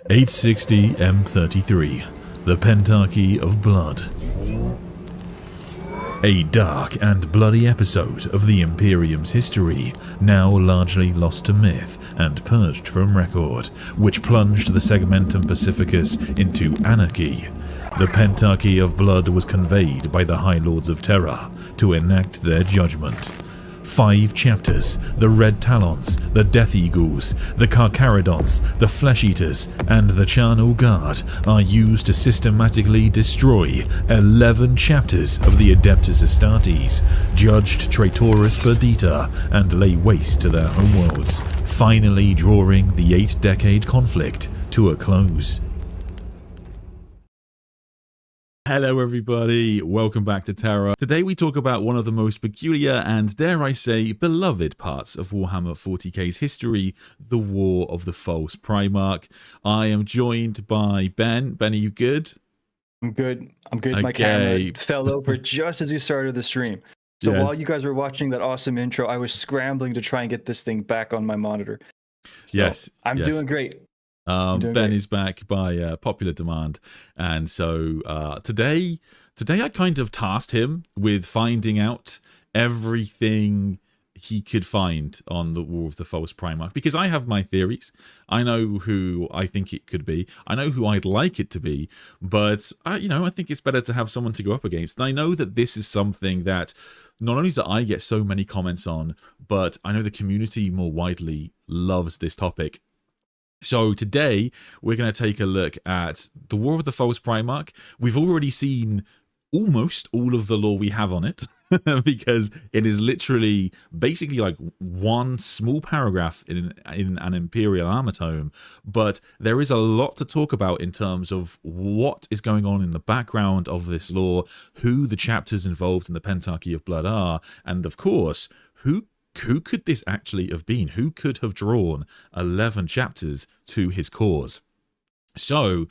860 M33, the Pentarchy of Blood. A dark and bloody episode of the Imperium's history, now largely lost to myth and purged from record, which plunged the Segmentum Pacificus into anarchy. The Pentarchy of Blood was conveyed by the High Lords of Terra to enact their judgment. 5 chapters: the Red Talons, the Death Eagles, the Carcharodons, the Flesh Eaters, and the Charnel Guard are used to systematically destroy 11 chapters of the Adeptus Astartes, judged Traitoris Perdita, and lay waste to their homeworlds, finally drawing the 8-decade conflict to a close. Hello everybody, welcome back to Terra. Today we talk about one of the most peculiar and, dare I say, beloved parts of Warhammer 40K's history, the War of the False Primarch. I am joined by Ben. Ben, are you good? I'm good. My camera fell over just as you started the stream. So while you guys were watching that awesome intro, I was scrambling to try and get this thing back on my monitor. So I'm doing great. Ben is back by popular demand, and so today I kind of tasked him with finding out everything he could find on the War of the False Primarch, because I have my theories. I know who I think it could be. I know who I'd like it to be, but I think it's better to have someone to go up against. And I know that this is something that not only do I get so many comments on, but I know the community more widely loves this topic. So today, we're going to take a look at the War of the False Primarch. We've already seen almost all of the lore we have on it, because it is literally basically like one small paragraph in an Imperial Armor Tome, but there is a lot to talk about in terms of what is going on in the background of this lore, who the chapters involved in the Pentarchy of Blood are, and of course, who could this actually have been? Who could have drawn 11 chapters to his cause? So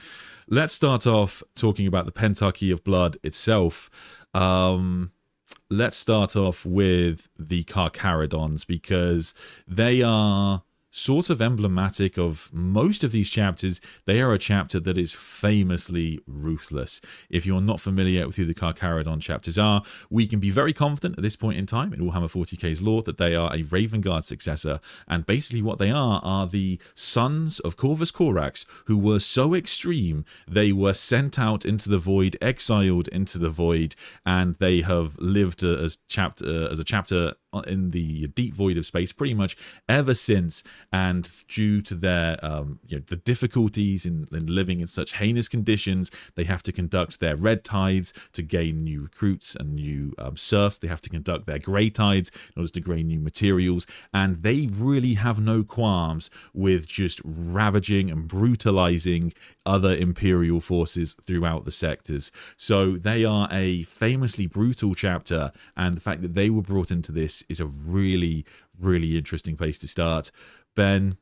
let's start off talking about the Pentarchy of Blood itself. Let's start off with the Carcharodons, because they are sort of emblematic of most of these chapters. They are a chapter that is famously ruthless. If you're not familiar with who the Carcharodon chapters are, we can be very confident at this point in time in Warhammer 40K's lore that they are a Raven Guard successor, and basically what they are the sons of Corvus Corax, who were so extreme they were sent out into the void, exiled into the void, and they have lived as a chapter in the deep void of space pretty much ever since. And due to their the difficulties in living in such heinous conditions, they have to conduct their red tides to gain new recruits and new serfs. They have to conduct their grey tides in order to gain new materials, and they really have no qualms with just ravaging and brutalizing other Imperial forces throughout the sectors. So they are a famously brutal chapter, and the fact that they were brought into this is a really, really interesting place to start. Ben,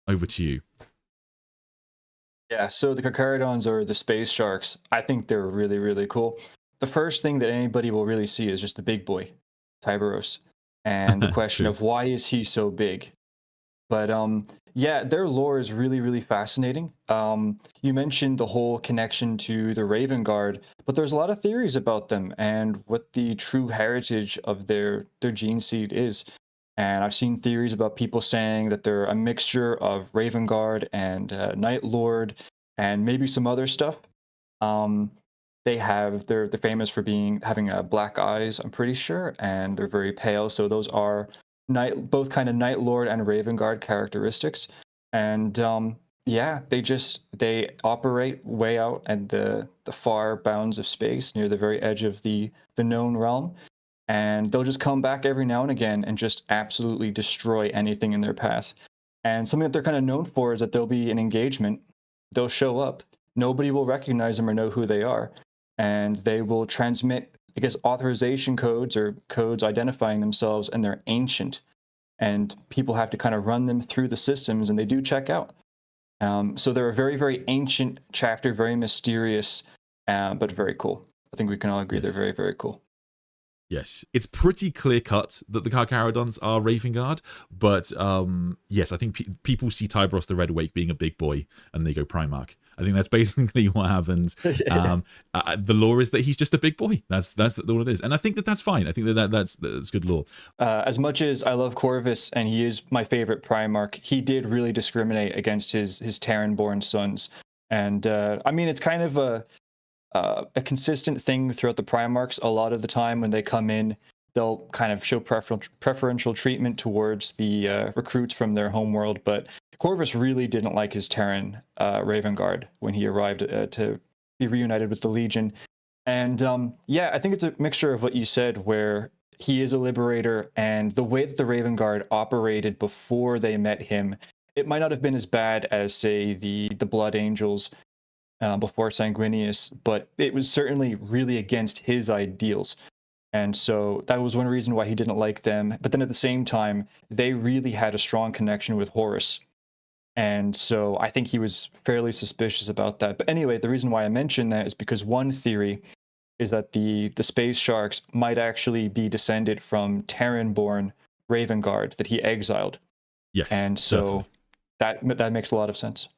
over to you. Yeah, so the Carcharodons, or the space sharks, I think they're really, really cool. The first thing that anybody will really see is just the big boy, Tyberos, and the question of why is he so big? But yeah, their lore is really, really fascinating. You mentioned the whole connection to the Raven Guard, but there's a lot of theories about them and what the true heritage of their gene seed is. And I've seen theories about people saying that they're a mixture of Raven Guard and Night Lord and maybe some other stuff. They're famous for having black eyes, I'm pretty sure, and they're very pale. So those are both kind of Night Lord and Raven Guard characteristics. And yeah, they operate way out at the far bounds of space, near the very edge of the known realm. And they'll just come back every now and again and just absolutely destroy anything in their path. And something that they're kind of known for is that there'll be an engagement. They'll show up. Nobody will recognize them or know who they are. And they will transmit, I guess, authorization codes or codes identifying themselves, and they're ancient. And people have to kind of run them through the systems, and they do check out. So they're a very, very ancient chapter, very mysterious, but very cool. I think we can all agree they're very, very cool. Yes, it's pretty clear cut that the Carcharodons are Raven Guard, but yes, I think people see Tybros the Red Wake being a big boy, and they go Primarch. I think that's basically what happens. The lore is that he's just a big boy. That's all it is, and I think that's fine. I think that's good lore. As much as I love Corvus and he is my favorite Primarch, he did really discriminate against his Terran-born sons, and I mean it's kind of a consistent thing throughout the Primarchs. A lot of the time when they come in, they'll kind of show preferential treatment towards the recruits from their homeworld. But Corvus really didn't like his Terran Raven Guard when he arrived to be reunited with the Legion. And yeah, I think it's a mixture of what you said, where he is a liberator, and the way that the Raven Guard operated before they met him, it might not have been as bad as, say, the Blood Angels before Sanguinius, but it was certainly really against his ideals. And so that was one reason why he didn't like them. But then at the same time, they really had a strong connection with Horus. And so I think he was fairly suspicious about that. But anyway, the reason why I mention that is because one theory is that the Space Sharks might actually be descended from Terran-born Raven Guard that he exiled. Yes. And so that makes a lot of sense.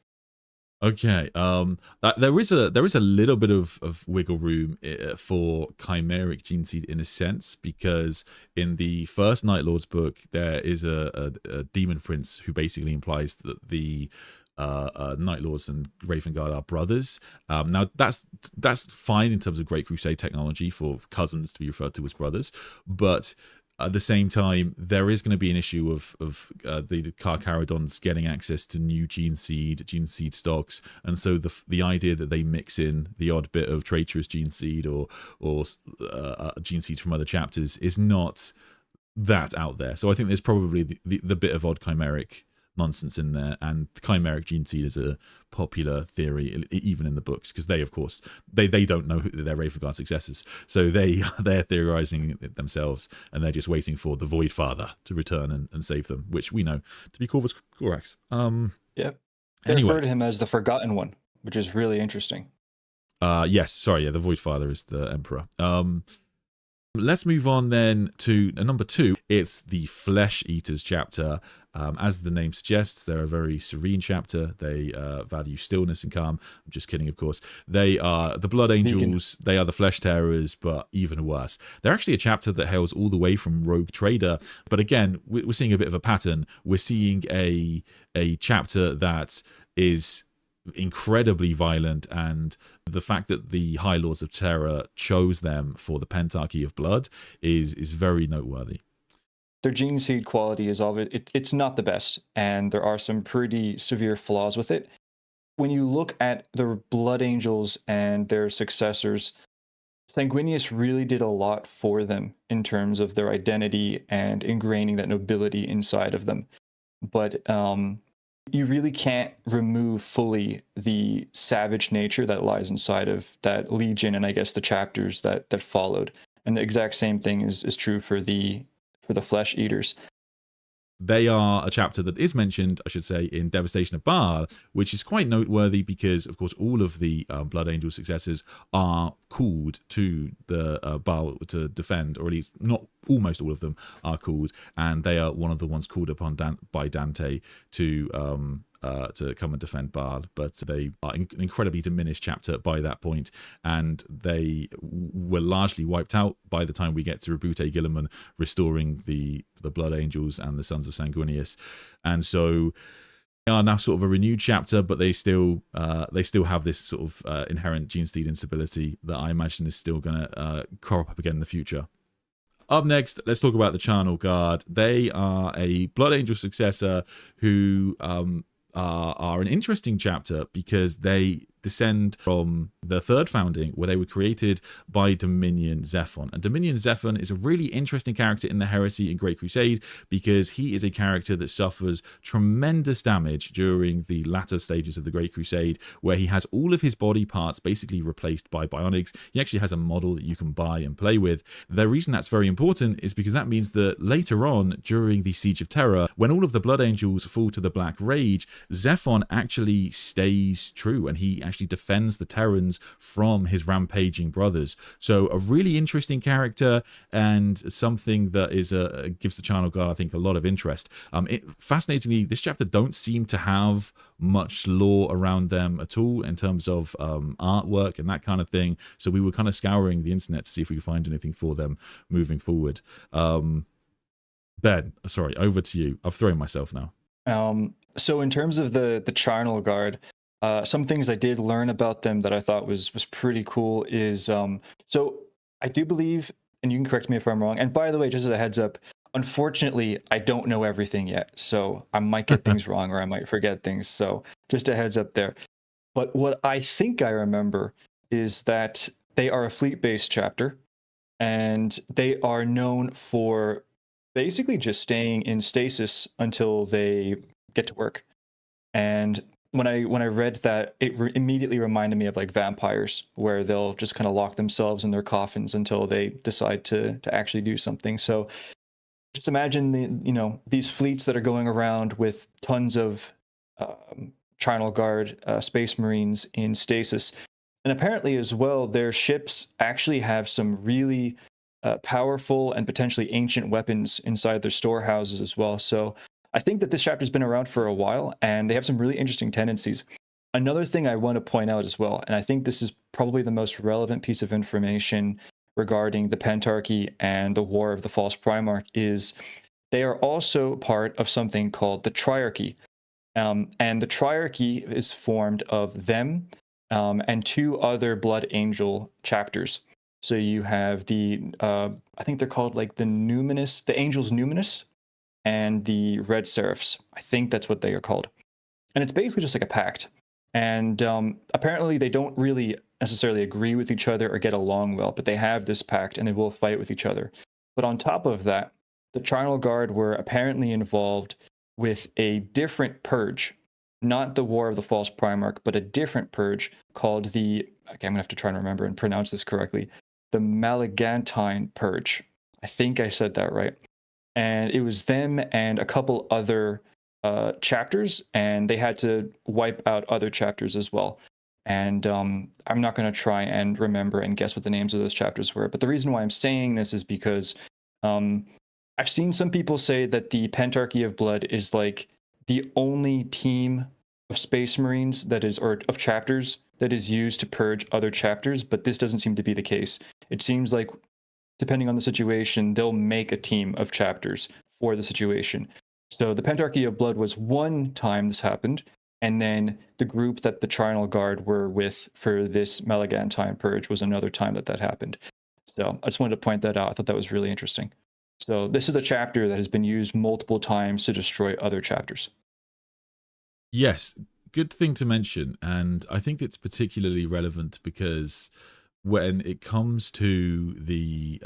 Okay. There is a little bit of wiggle room for chimeric gene seed in a sense, because in the first Night Lords book there is a demon prince who basically implies that the Night Lords and Raven Guard are brothers. Now that's fine in terms of Great Crusade technology for cousins to be referred to as brothers, but at the same time, there is going to be an issue of the Carcharodons getting access to new gene seed stocks, and so the idea that they mix in the odd bit of traitorous gene seed or gene seeds from other chapters is not that out there. So I think there's probably the bit of odd chimeric nonsense in there, and chimeric gene seed is a popular theory even in the books, because they, of course, they don't know who their Raven Guard successors, so they're theorizing it themselves, and they're just waiting for the Void Father to return and save them, which we know to be Corvus Corax. Yep. They refer to him as the Forgotten One, which is really interesting. Yes, sorry, yeah, the Void Father is the Emperor. Let's move on then to number 2. It's the Flesh Eaters chapter. As the name suggests, they're a very serene chapter. They value stillness and calm. I'm just kidding, of course. They are the Blood Angels. They are the Flesh Terrors, but even worse. They're actually a chapter that hails all the way from Rogue Trader. But again, we're seeing a bit of a pattern. We're seeing a chapter that is incredibly violent, and the fact that the High Lords of Terra chose them for the Pentarchy of Blood is very noteworthy. Their gene seed quality is it's not the best, and there are some pretty severe flaws with it. When you look at the Blood Angels and their successors, Sanguinius really did a lot for them in terms of their identity and ingraining that nobility inside of them. But you really can't remove fully the savage nature that lies inside of that Legion, and I guess the chapters that followed. And the exact same thing is true for the Flesh Eaters. They are a chapter that is mentioned, I should say, in Devastation of Baal, which is quite noteworthy because, of course, all of the Blood Angel successors are called to the Baal to defend, or at least not almost all of them are called, and they are one of the ones called upon by Dante to come and defend Baal, but they are an incredibly diminished chapter by that point, and they were largely wiped out by the time we get to Rebute Gilliman restoring the Blood Angels and the Sons of Sanguinius. And so they are now sort of a renewed chapter, but they still have this sort of inherent gene seed instability that I imagine is still going to crop up again in the future. Up next, let's talk about the Charnel Guard. They are a Blood Angel successor who are an interesting chapter because they descend from the third founding, where they were created by Dominion Zephon. And Dominion Zephon is a really interesting character in the Heresy in Great Crusade because he is a character that suffers tremendous damage during the latter stages of the Great Crusade, where he has all of his body parts basically replaced by bionics. He actually has a model that you can buy and play with. The reason that's very important is because that means that later on, during the Siege of Terra, when all of the Blood Angels fall to the Black Rage, Zephon actually stays true, and he actually actually defends the Terrans from his rampaging brothers. So a really interesting character, and something that is gives the Charnel Guard, I think, a lot of interest. Fascinatingly, this chapter don't seem to have much lore around them at all in terms of artwork and that kind of thing. So we were kind of scouring the internet to see if we could find anything for them moving forward. Ben, sorry, over to you. I've thrown myself now. So in terms of the Charnel Guard, some things I did learn about them that I thought was pretty cool is so I do believe, and you can correct me if I'm wrong, and by the way, just as a heads up, unfortunately I don't know everything yet, so I might get things wrong or I might forget things, so just a heads up there. But what I think I remember is that they are a fleet-based chapter, and they are known for basically just staying in stasis until they get to work. And when I read that, it immediately reminded me of like vampires, where they'll just kind of lock themselves in their coffins until they decide to actually do something. So just imagine these fleets that are going around with tons of Charnel Guard Space Marines in stasis. And apparently as well, their ships actually have some really powerful and potentially ancient weapons inside their storehouses as well. So I think that this chapter's been around for a while, and they have some really interesting tendencies. Another thing I want to point out as well, and I think this is probably the most relevant piece of information regarding the Pentarchy and the War of the False Primarch, is they are also part of something called the Triarchy. And the Triarchy is formed of them and two other Blood Angel chapters. So you have the, I think they're called like the Numinous, the Angels Numinous, and the Red Seraphs. I think that's what they are called. And it's basically just like a pact. And apparently they don't really necessarily agree with each other or get along well, but they have this pact and they will fight with each other. But on top of that, the Charnel Guard were apparently involved with a different purge, not the War of the False Primarch, but a different purge called the, okay, I'm gonna have to try and remember and pronounce this correctly, the Malagantine Purge. I think I said that right. And it was them and a couple other chapters, and they had to wipe out other chapters as well. And I'm not going to try and remember and guess what the names of those chapters were. But the reason why I'm saying this is because I've seen some people say that the Pentarchy of Blood is like the only team of Space Marines that is, or of chapters that is used to purge other chapters, but this doesn't seem to be the case. It seems like, depending on the situation, they'll make a team of chapters for the situation. So the Pentarchy of Blood was one time this happened, and then the group that the Charnel Guard were with for this Malagantine Purge was another time that happened. So I just wanted to point that out. I thought that was really interesting. So this is a chapter that has been used multiple times to destroy other chapters. Yes, good thing to mention, and I think it's particularly relevant because when it comes to the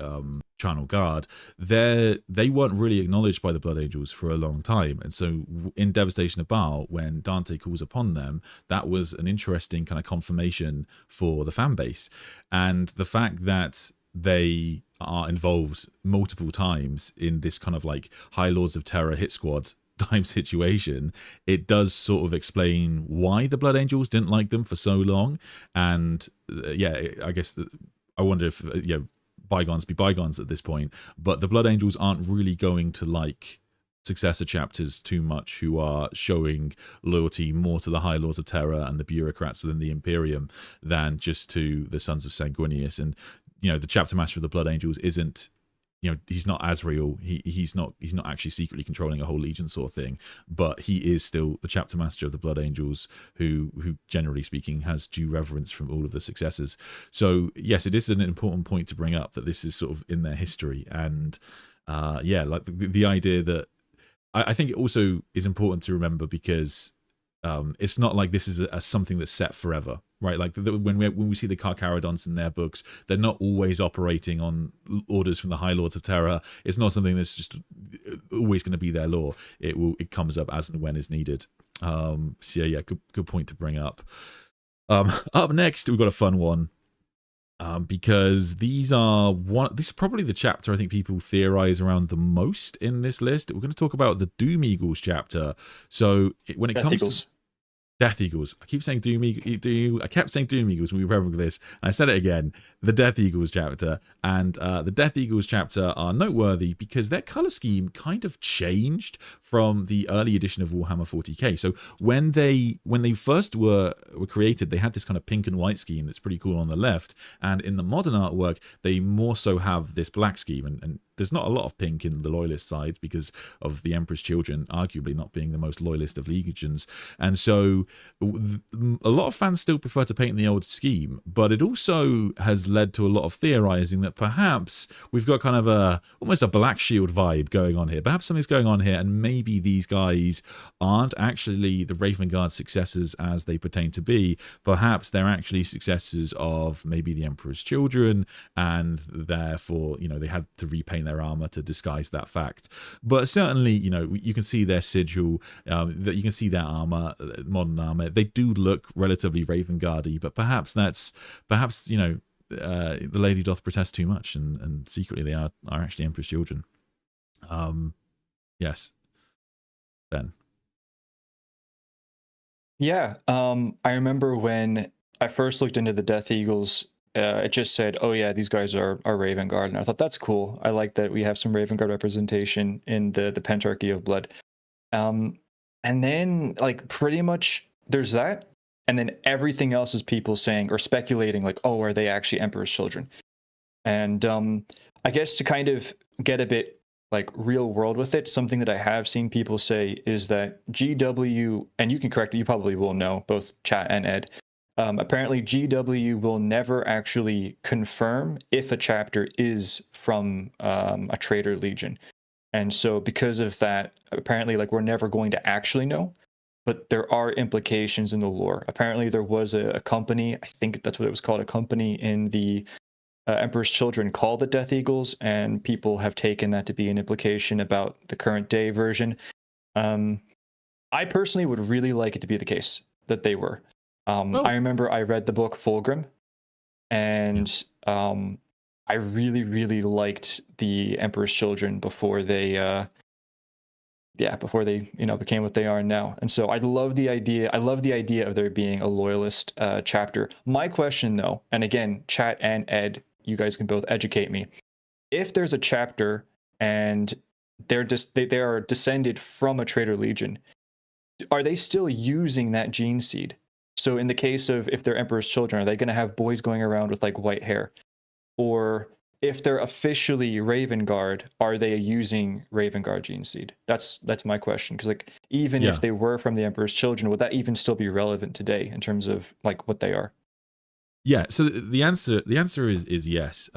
Charnel Guard, they weren't really acknowledged by the Blood Angels for a long time, and so in Devastation of Baal, when Dante calls upon them, that was an interesting kind of confirmation for the fan base, and the fact that they are involved multiple times in this kind of like High Lords of Terror hit squad time situation, it does sort of explain why the Blood Angels didn't like them for so long. And yeah, I guess I wonder if bygones be bygones at this point, but the Blood Angels aren't really going to like successor chapters too much, who are showing loyalty more to the High Lords of Terror and the bureaucrats within the Imperium than just to the Sons of Sanguinius. And the chapter master of the Blood Angels isn't, he's not Azrael. He's not actually secretly controlling a whole legion sort of thing, but he is still the chapter master of the Blood Angels, who generally speaking has due reverence from all of the successors. So yes, it is an important point to bring up that this is sort of in their history, and like the idea that I think it also is important to remember, because it's not like this is something that's set forever, right? Like when we see the Carcharodons in their books, they're not always operating on orders from the High Lords of Terror. It's not something that's just always going to be their law. It comes up as and when is needed. So yeah, good point to bring up. Up next, we've got a fun one. Because these are probably the chapter I think people theorize around the most in this list. We're going to talk about the Doom Eagles chapter. So when it comes to Death Eagles. I keep saying I kept saying Doom Eagles when we were preparing for this. And I said it again. The Death Eagles chapter. And the Death Eagles chapter are noteworthy because their color scheme kind of changed from the early edition of Warhammer 40K. So when they first were created, they had this kind of pink and white scheme that's pretty cool on the left. And in the modern artwork, they more so have this black scheme. And there's not a lot of pink in the loyalist sides because of the Emperor's Children arguably not being the most loyalist of legions. And so a lot of fans still prefer to paint in the old scheme, but it also has led to a lot of theorizing that perhaps we've got kind of almost a Black Shield vibe going on here. Perhaps something's going on here, and maybe these guys aren't actually the Raven Guard successors as they pertain to be. Perhaps they're actually successors of maybe the Emperor's Children, and therefore, they had to repaint their armor to disguise that fact. But certainly, you can see their sigil, that you can see their armor, modern armor. They do look relatively Raven Guardy, but perhaps the lady doth protest too much, and secretly they are actually Emperor's Children. Yes, Ben. Yeah, I remember when I first looked into the Death Eagles, it just said, "Oh yeah, these guys are Raven Guard," and I thought that's cool. I like that we have some Raven Guard representation in the Pentarchy of Blood. And then pretty much there's that, and then everything else is people saying or speculating "Oh, are they actually Emperor's Children?" And I guess to kind of get a bit real world with it, something that I have seen people say is that GW, and you can correct me, you probably will know, both chat and Ed, apparently GW will never actually confirm if a chapter is from a traitor legion. And so because of that, apparently we're never going to actually know, but there are implications in the lore. Apparently there was a company, I think that's what it was called, a company in the Emperor's Children called the Death Eagles, and people have taken that to be an implication about the current day version. I personally would really like it to be the case that they were. I remember I read the book Fulgrim, and I really, really liked the Emperor's Children before they became what they are now. And so I love the idea of there being a loyalist chapter. My question though, and again, chat and Ed, you guys can both educate me. If there's a chapter and they are descended from a traitor legion, are they still using that gene seed? So in the case of if they're Emperor's Children, are they going to have boys going around with white hair? Or if they're officially Raven Guard, are they using Raven Guard gene seed? That's my question. Because even if they were from the Emperor's Children, would that even still be relevant today in terms of what they are? Yeah, so the answer is yes.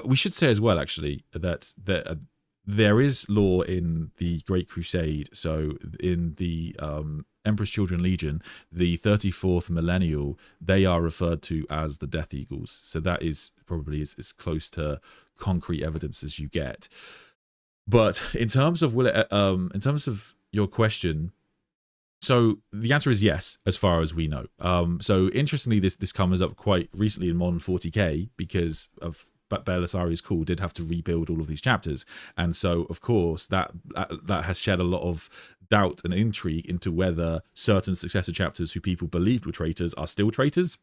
We should say as well, actually, that there is lore in the Great Crusade. So in the Emperor's Children Legion, the 34th Millennial, they are referred to as the Death Eagles. So that is probably as close to concrete evidence as you get. But in terms of in terms of your question, so the answer is yes, as far as we know. So interestingly, this comes up quite recently in Modern 40K because of Belisarius Cawl did have to rebuild all of these chapters, and so of course that has shed a lot of doubt and intrigue into whether certain successor chapters who people believed were traitors are still traitors.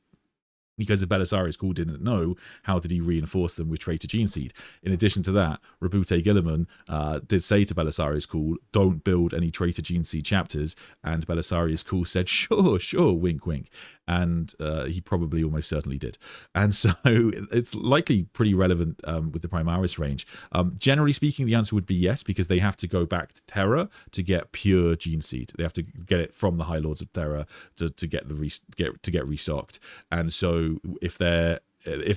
Because if Belisarius Cawl didn't know, how did he reinforce them with traitor gene seed? In addition to that, Rabute Gilliman did say to Belisarius Cawl, don't build any traitor gene seed chapters, and Belisarius Cawl said, sure, wink, wink. And he probably almost certainly did. And so it's likely pretty relevant with the Primaris range. Generally speaking, the answer would be yes, because they have to go back to Terra to get pure gene seed. They have to get it from the High Lords of Terra to get restocked. And so if the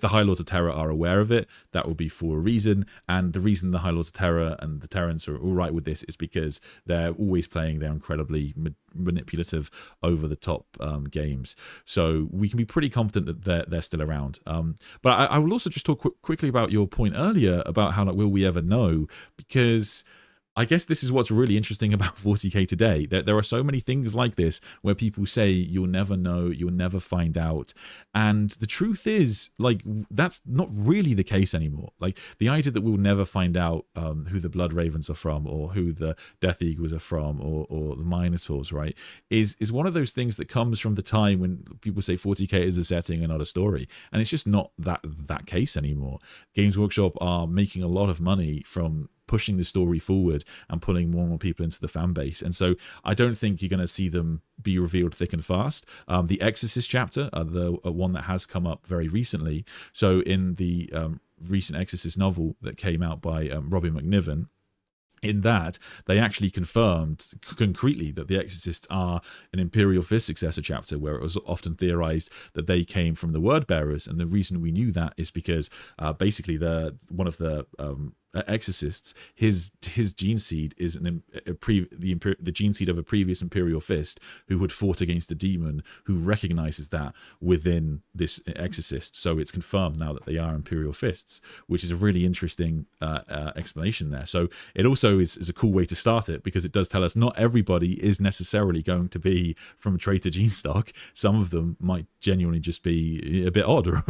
High Lords of Terra are aware of it, that will be for a reason. And the reason the High Lords of Terra and the Terrans are all right with this is because they're always playing their incredibly manipulative, over-the-top games. So we can be pretty confident that they're still around. But I will also just talk quickly about your point earlier about how will we ever know? Because I guess this is what's really interesting about 40k today. There are so many things like this where people say you'll never know, you'll never find out. And the truth is, like, that's not really the case anymore. Like, the idea that we'll never find out who the Blood Ravens are from, or who the Death Eagles are from, or the Minotaurs, right, is one of those things that comes from the time when people say 40k is a setting and not a story. And it's just not that case anymore. Games Workshop are making a lot of money from pushing the story forward and pulling more and more people into the fan base. And so I don't think you're going to see them be revealed thick and fast. The Exorcist chapter, the one that has come up very recently. So in the recent Exorcist novel that came out by Robbie McNiven, in that, they actually confirmed concretely that the Exorcists are an Imperial Fist successor chapter, where it was often theorized that they came from the Word Bearers. And the reason we knew that is because basically one of the Exorcists, his gene seed is the gene seed of a previous Imperial Fist who had fought against a demon who recognizes that within this Exorcist. So it's confirmed now that they are Imperial Fists, which is a really interesting explanation there. So it also is a cool way to start it, because it does tell us not everybody is necessarily going to be from traitor gene stock. Some of them might genuinely just be a bit odd, or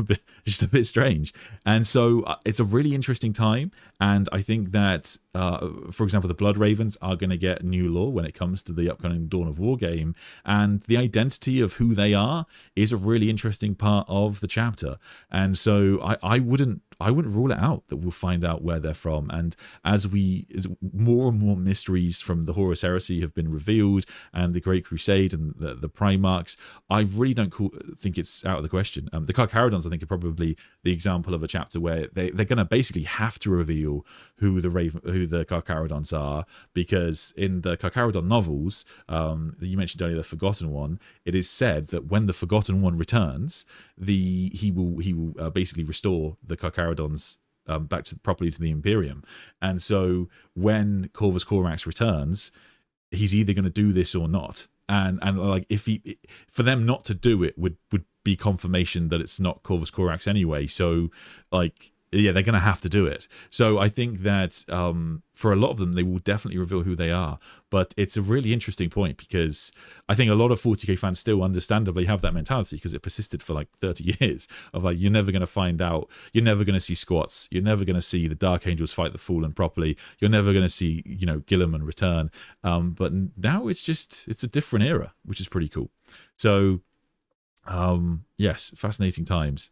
just a bit strange. And so it's a really interesting time. And I think that, for example, the Blood Ravens are going to get new lore when it comes to the upcoming Dawn of War game. And the identity of who they are is a really interesting part of the chapter. And so I wouldn't rule it out that we'll find out where they're from. And as more and more mysteries from the Horus Heresy have been revealed, and the Great Crusade and the Primarchs, I really don't think it's out of the question. The Carcharodons, I think, are probably the example of a chapter where they're going to basically have to reveal who the Carcharodons are, because in the Carcharodon novels, you mentioned earlier the Forgotten One, it is said that when the Forgotten One returns, he will basically restore the Carcharodons back properly to the Imperium. And so when Corvus Corax returns, he's either going to do this or not. And like, for them not to do it would be confirmation that it's not Corvus Corax anyway. So like, yeah, they're going to have to do it. So I think that for a lot of them, they will definitely reveal who they are. But it's a really interesting point, because I think a lot of 40k fans still understandably have that mentality, because it persisted for like 30 years of like, you're never going to find out, you're never going to see squats, you're never going to see the Dark Angels fight the Fallen properly, you're never going to see, Gilliman return. But now it's a different era, which is pretty cool. So yes, fascinating times.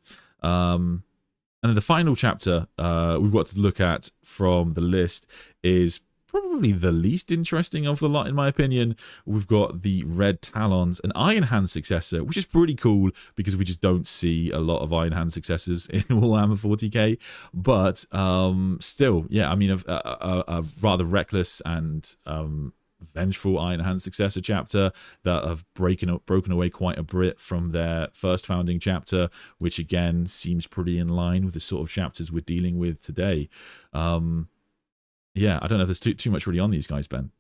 And then the final chapter we've got to look at from the list is probably the least interesting of the lot, in my opinion. We've got the Red Talons, an Iron Hand successor, which is pretty cool, because we just don't see a lot of Iron Hand successors in Warhammer 40k. But still, yeah, I mean, a rather reckless and vengeful Iron Hand successor chapter that have broken away quite a bit from their first founding chapter, which again seems pretty in line with the sort of chapters we're dealing with today. Yeah, I don't know if there's too much really on these guys, Ben.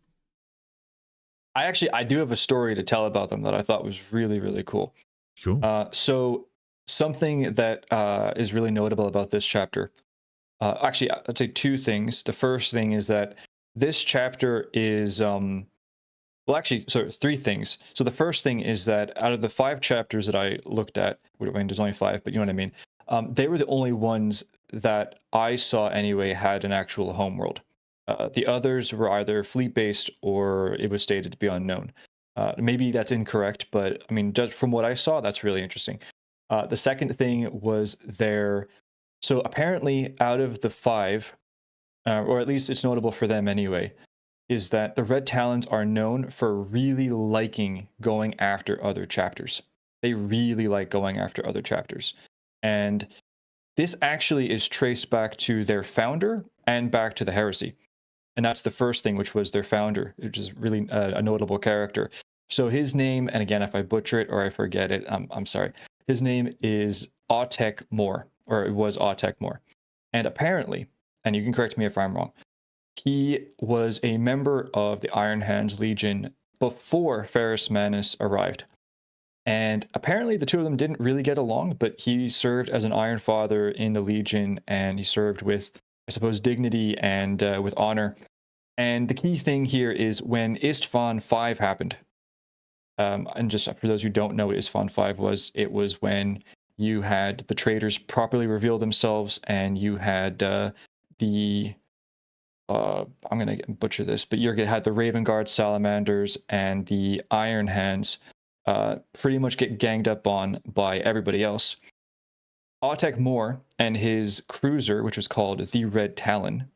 I do have a story to tell about them that I thought was really, really cool. Cool. So something that is really notable about this chapter, actually, I'd say two things. The first thing is that this chapter is, three things. So the first thing is that out of the 5 chapters that I looked at, I mean, there's only 5, but you know what I mean? They were the only ones that I saw anyway had an actual homeworld. The others were either fleet-based or it was stated to be unknown. Maybe that's incorrect, but I mean, just from what I saw, that's really interesting. The second thing was so apparently out of the 5, or at least it's notable for them anyway, is that the Red Talons are known for really liking going after other chapters. They really like going after other chapters. And this actually is traced back to their founder and back to the heresy. And that's the first thing, which was their founder, which is really a notable character. So his name, and again, if I butcher it or I forget it, I'm sorry. His name is Autek Moore, or it was Autek Moore. And apparently, and you can correct me if I'm wrong, he was a member of the Iron Hands Legion before Ferrus Manus arrived. And apparently the two of them didn't really get along, but he served as an Iron Father in the Legion, and he served with, I suppose, dignity and with honor. And the key thing here is when Istvan 5 happened, and just for those who don't know what Istvan 5 was, it was when you had the traitors properly reveal themselves, and you had the I'm gonna butcher this, but you had the Raven Guard Salamanders and the Iron Hands pretty much get ganged up on by everybody else. Autek Moore and his cruiser, which was called the Red Talon,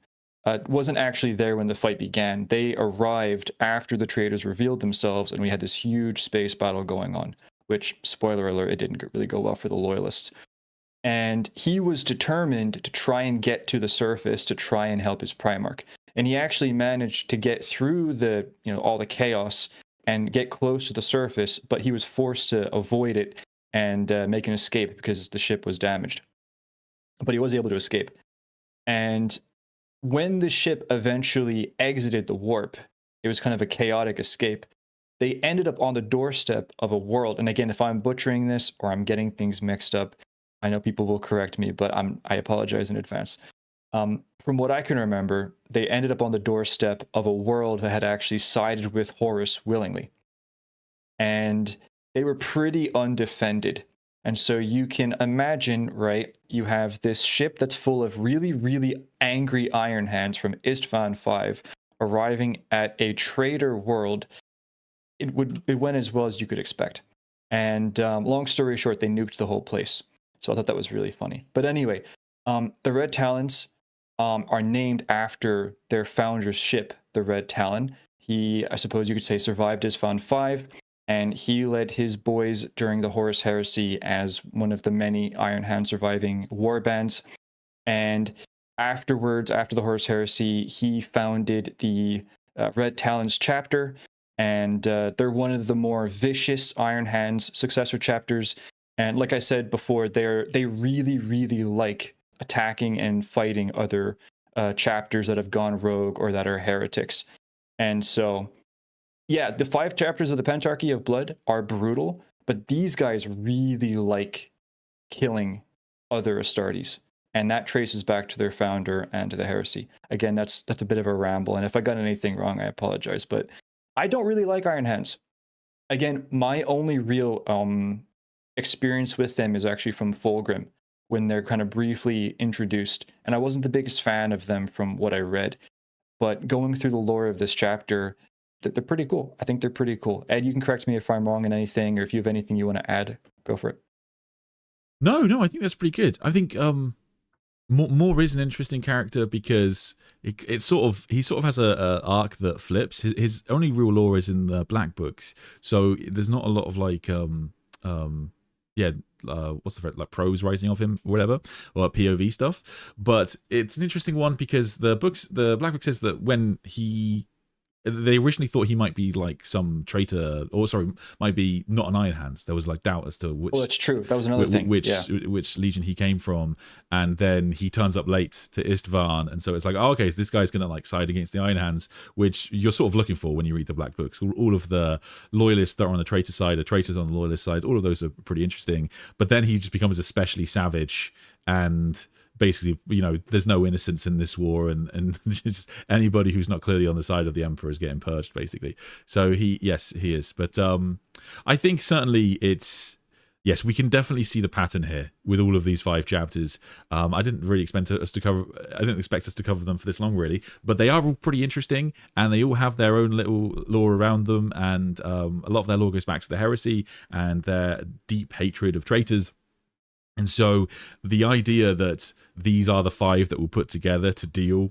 wasn't actually there when the fight began. They arrived after the traitors revealed themselves, and we had this huge space battle going on, which, spoiler alert, it didn't really go well for the Loyalists. And he was determined to try and get to the surface to try and help his Primarch. And he actually managed to get through the, all the chaos and get close to the surface, but he was forced to avoid it and make an escape because the ship was damaged. But he was able to escape. And when the ship eventually exited the warp, it was kind of a chaotic escape. They ended up on the doorstep of a world. And again, if I'm butchering this or I'm getting things mixed up, I know people will correct me, but I apologize in advance. From what I can remember, they ended up on the doorstep of a world that had actually sided with Horus willingly. And they were pretty undefended. And so you can imagine, right, you have this ship that's full of really, really angry Iron Hands from Istvan 5 arriving at a traitor world. It went as well as you could expect. And long story short, they nuked the whole place. So I thought that was really funny. But anyway, the Red Talons are named after their founder's ship, the Red Talon. He, I suppose you could say, survived Istvan 5, and he led his boys during the Horus Heresy as one of the many Iron Hand surviving warbands. And afterwards, after the Horus Heresy, he founded the Red Talons chapter, and they're one of the more vicious Iron Hands successor chapters. And like I said before, they really, really like attacking and fighting other chapters that have gone rogue or that are heretics. And so, yeah, the 5 chapters of the Pentarchy of Blood are brutal, but these guys really like killing other Astartes. And that traces back to their founder and to the heresy. Again, that's a bit of a ramble, and if I got anything wrong, I apologize. But I don't really like Iron Hands. Again, my only real experience with them is actually from Fulgrim, when they're kind of briefly introduced, and I wasn't the biggest fan of them from what I read, but going through the lore of this chapter, they're pretty cool. I think they're pretty cool. Ed, you can correct me if I'm wrong in anything, or if you have anything you want to add, go for it. No, I think that's pretty good. I think Moore is an interesting character because he sort of has a arc that flips. His only real lore is in the Black Books, so there's not a lot of like what's the phrase, like prose writing of him or whatever, or POV stuff. But it's an interesting one because the Black Book says that when they originally thought he might be like some traitor, or sorry, might be not an Iron Hands. There was like doubt as to which. Well, that's true. That was another thing. Which legion he came from, and then he turns up late to Istvan, and so it's like, oh, okay, so this guy's gonna like side against the Iron Hands, which you're sort of looking for when you read the Black Books. All of the loyalists that are on the traitor side, the traitors on the loyalist side, all of those are pretty interesting. But then he just becomes especially savage and. Basically, there's no innocence in this war, and just anybody who's not clearly on the side of the Emperor is getting purged, basically. So he is. But I think certainly yes, we can definitely see the pattern here with all of these 5 chapters. I didn't really expect us to cover them for this long, really, but they are all pretty interesting, and they all have their own little lore around them, and a lot of their lore goes back to the heresy and their deep hatred of traitors. And so the idea that these are the 5 that we'll put together to deal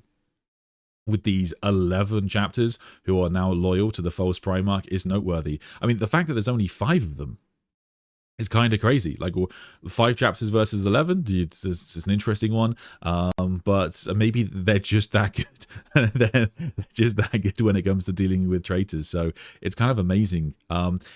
with these 11 chapters who are now loyal to the false Primarch is noteworthy. I mean, the fact that there's only 5 of them is kind of crazy. Like, 5 chapters versus 11, it's an interesting one. But maybe they're just that good. They're just that good when it comes to dealing with traitors. So it's kind of amazing.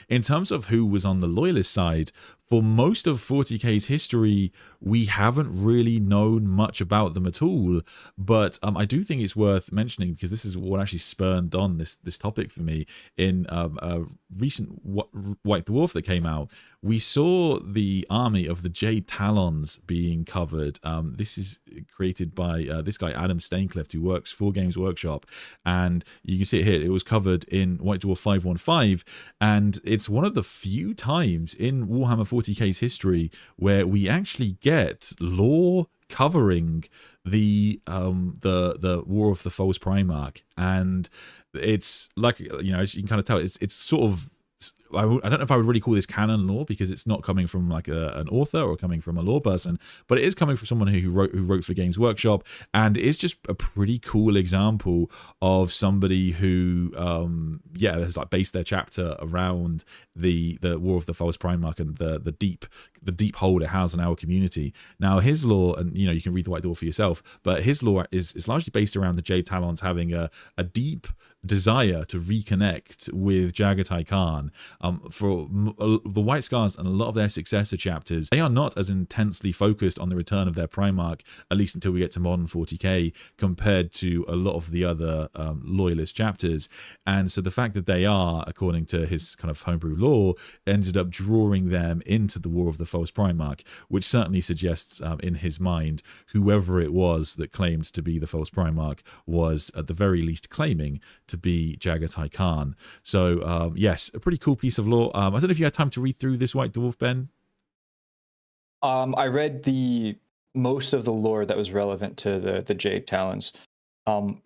In terms of who was on the loyalist side, for most of 40K's history, we haven't really known much about them at all. But I do think it's worth mentioning, because this is what actually spurred on this topic for me. In a recent White Dwarf that came out, we saw the army of the Jade Talons being covered. This is created by this guy Adam Staincliffe, who works for Games Workshop, and you can see it here. It was covered in White Dwarf 515, and it's one of the few times in Warhammer 40k's history where we actually get lore covering the War of the False Primarch, and it's like, as you can kind of tell, it's sort of, I don't know if I would really call this canon lore, because it's not coming from like an author or coming from a lore person, but it is coming from someone who wrote for Games Workshop, and it's just a pretty cool example of somebody who has like based their chapter around the War of the False Primarch and the deep hold it has in our community. Now his lore, and you can read the White Dwarf for yourself, but his lore is largely based around the Jade Talons having a deep desire to reconnect with Jagatai Khan. For the White Scars and a lot of their successor chapters, they are not as intensely focused on the return of their Primarch, at least until we get to modern 40k, compared to a lot of the other loyalist chapters. And so the fact that they are, according to his kind of homebrew lore, ended up drawing them into the War of the False Primarch, which certainly suggests in his mind, whoever it was that claimed to be the False Primarch was at the very least claiming to be Jagatai Khan. So yes, a pretty cool piece of lore. I don't know if you had time to read through this White Dwarf, Ben. I read the most of the lore that was relevant to the Jade Talons.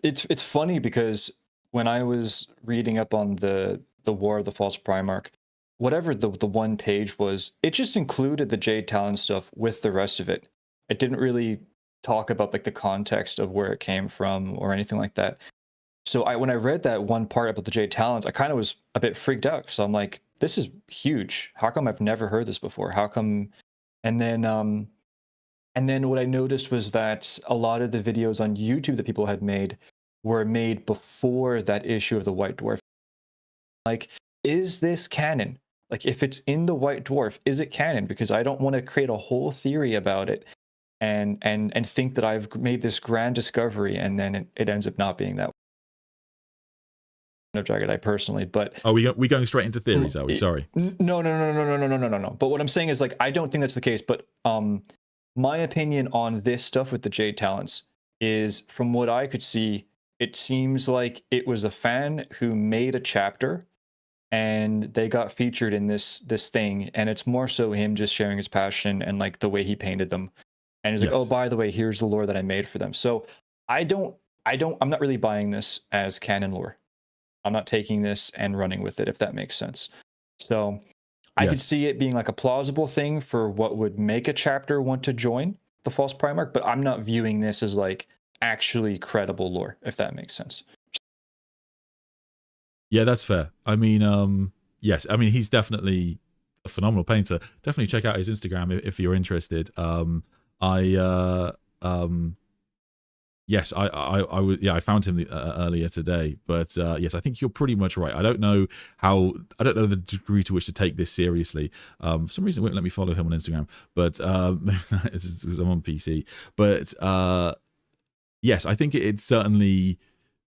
It's funny because when I was reading up on the War of the False Primarch, whatever the one page was, it just included the Jade Talon stuff with the rest of it. It didn't really talk about like the context of where it came from or anything like that. So when I read that one part about the Jade Talons, I kind of was a bit freaked out. So I'm like, this is huge. How come I've never heard this before? How come? And then what I noticed was that a lot of the videos on YouTube that people had made were made before that issue of the White Dwarf. Like, is this canon? Like, if it's in the White Dwarf, is it canon? Because I don't want to create a whole theory about it and think that I've made this grand discovery and then it ends up not being that. Of Jagatai personally, but we going straight into theories, are we? Sorry. No. But what I'm saying is, like, I don't think that's the case. But my opinion on this stuff with the Jade Talons is, from what I could see, it seems like it was a fan who made a chapter, and they got featured in this thing, and it's more so him just sharing his passion and like the way he painted them, and he's like, oh, by the way, here's the lore that I made for them. So I'm not really buying this as canon lore. I'm not taking this and running with it, if that makes sense. So I could see it being like a plausible thing for what would make a chapter want to join the False Primarch, but I'm not viewing this as like actually credible lore, if that makes sense. Yeah, that's fair. I mean, yes, I mean, he's definitely a phenomenal painter. Definitely check out his Instagram if you're interested. Yes, I found him earlier today, but yes, I think you're pretty much right. I don't know the degree to which to take this seriously. For some reason, it won't let me follow him on Instagram, but it's because I'm on PC. But yes, I think it's certainly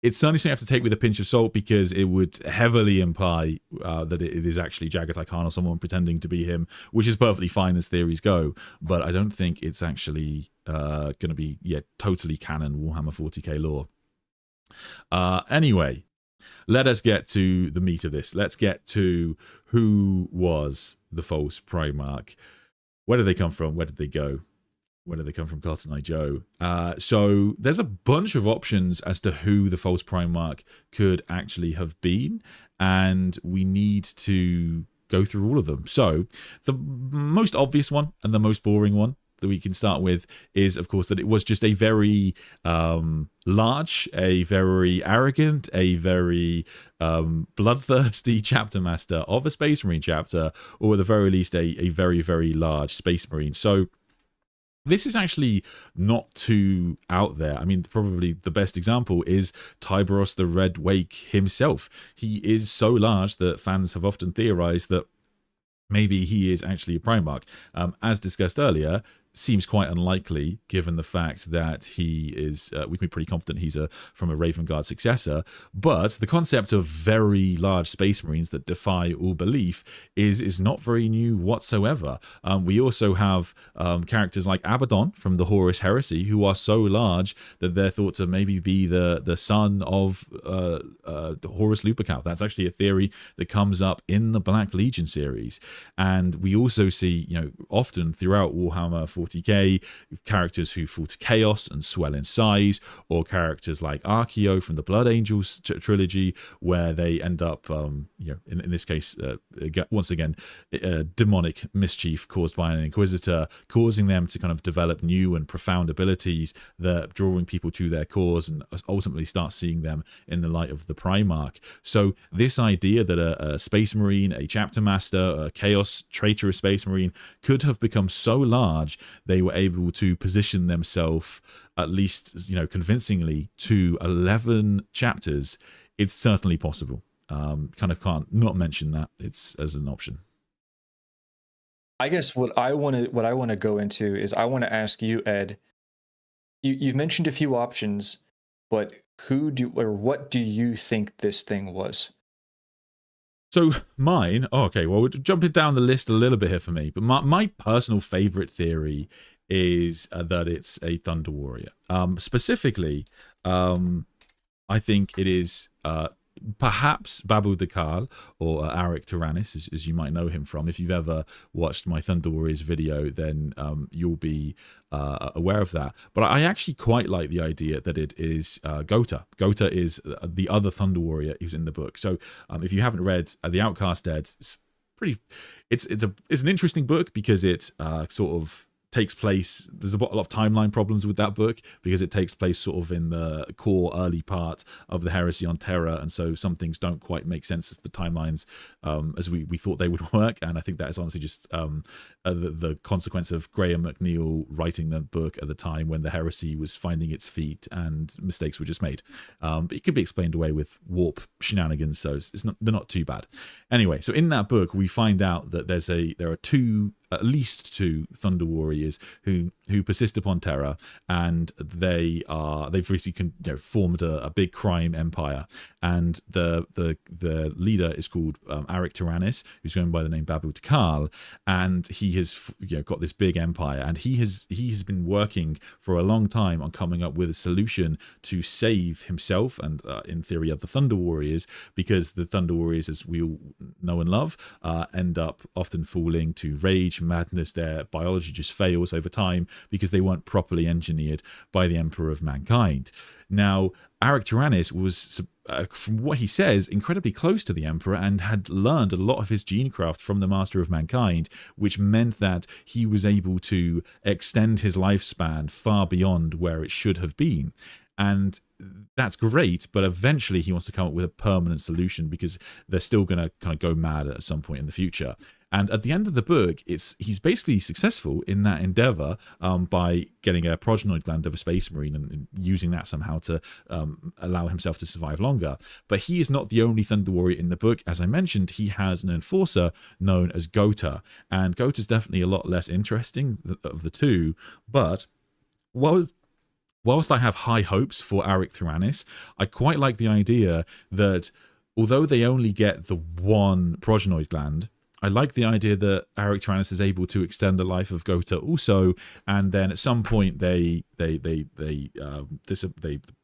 something you have to take with a pinch of salt, because it would heavily imply that it is actually Jagatai Khan or someone pretending to be him, which is perfectly fine as theories go. But I don't think it's actually going to be totally canon Warhammer 40k lore. Anyway, let us get to the meat of this. Let's get to who was the False Primarch. Where did they come from? Where did they go? Where did they come from, Cotton Eye Joe? So there's a bunch of options as to who the False Primarch could actually have been, and we need to go through all of them. So the most obvious one and the most boring one that we can start with is, of course, that it was just a very large, a very arrogant, a very bloodthirsty chapter master of a Space Marine chapter, or at the very least a very, very large Space Marine. So this is actually not too out there. I mean, probably the best example is Tyberos the Red Wake himself. He is so large that fans have often theorized that maybe he is actually a Primarch. As discussed earlier, seems quite unlikely given the fact that he is, we can be pretty confident he's from a Raven Guard successor. But the concept of very large space marines that defy all belief is not very new whatsoever. We also have characters like Abaddon from the Horus Heresy, who are so large that they're thought to maybe be the son of Horus Lupercal. That's actually a theory that comes up in the Black Legion series. And we also see, often throughout Warhammer 40K, characters who fall to chaos and swell in size, or characters like Archeo from the Blood Angels trilogy, where they end up, in this case, once again, demonic mischief caused by an Inquisitor, causing them to kind of develop new and profound abilities that drawing people to their cause and ultimately start seeing them in the light of the Primarch. So this idea that a Space Marine, a Chapter Master, a Chaos traitorous Space Marine could have become so large they were able to position themselves, at least convincingly, to 11 chapters, it's certainly possible. Kind of can't not mention that it's as an option. I guess what I want to go into is I want to ask you, Ed. You've mentioned a few options, but what do you think this thing was? So mine, well, we're jumping down the list a little bit here for me, but my personal favorite theory is that it's a Thunder Warrior. Specifically, I think it is perhaps Babu Dakal or Arik Tyrannis, as you might know him from. If you've ever watched my Thunder Warriors video, then you'll be aware of that. But I actually quite like the idea that it is Gota. Gota is the other Thunder Warrior who's in the book. So if you haven't read The Outcast Dead, it's an interesting book because it sort of takes place, there's a lot of timeline problems with that book because it takes place sort of in the core early part of the Heresy on Terra, and so some things don't quite make sense as the timelines as we thought they would work. And I think that is honestly just the consequence of Graham McNeil writing the book at the time when the Heresy was finding its feet and mistakes were just made. But it could be explained away with warp shenanigans, so they're not too bad. Anyway, so in that book we find out that there are at least two Thunder Warriors who persist upon Terra, and they've basically formed a big crime empire. And the leader is called Arik Tyrannis, who's going by the name Babu Takal, and he has got this big empire, and he's been working for a long time on coming up with a solution to save himself and in theory other Thunder Warriors, because the Thunder Warriors, as we all know and love, end up often falling to rage, madness. Their biology just fails over time because they weren't properly engineered by the Emperor of Mankind. Now, Arik Tyrannis was, from what he says, incredibly close to the Emperor and had learned a lot of his genecraft from the Master of Mankind, which meant that he was able to extend his lifespan far beyond where it should have been. And that's great, but eventually he wants to come up with a permanent solution because they're still going to kind of go mad at some point in the future. And at the end of the book, he's basically successful in that endeavor by getting a progenoid gland of a Space Marine and using that somehow to allow himself to survive longer. But he is not the only Thunder Warrior in the book. As I mentioned, he has an enforcer known as Gota, and Gota's definitely a lot less interesting of the two. But whilst I have high hopes for Arik Tyrannis, I quite like the idea that although they only get the one progenoid gland, I like the idea that Arik Tyrannis is able to extend the life of Gota also, and then at some point they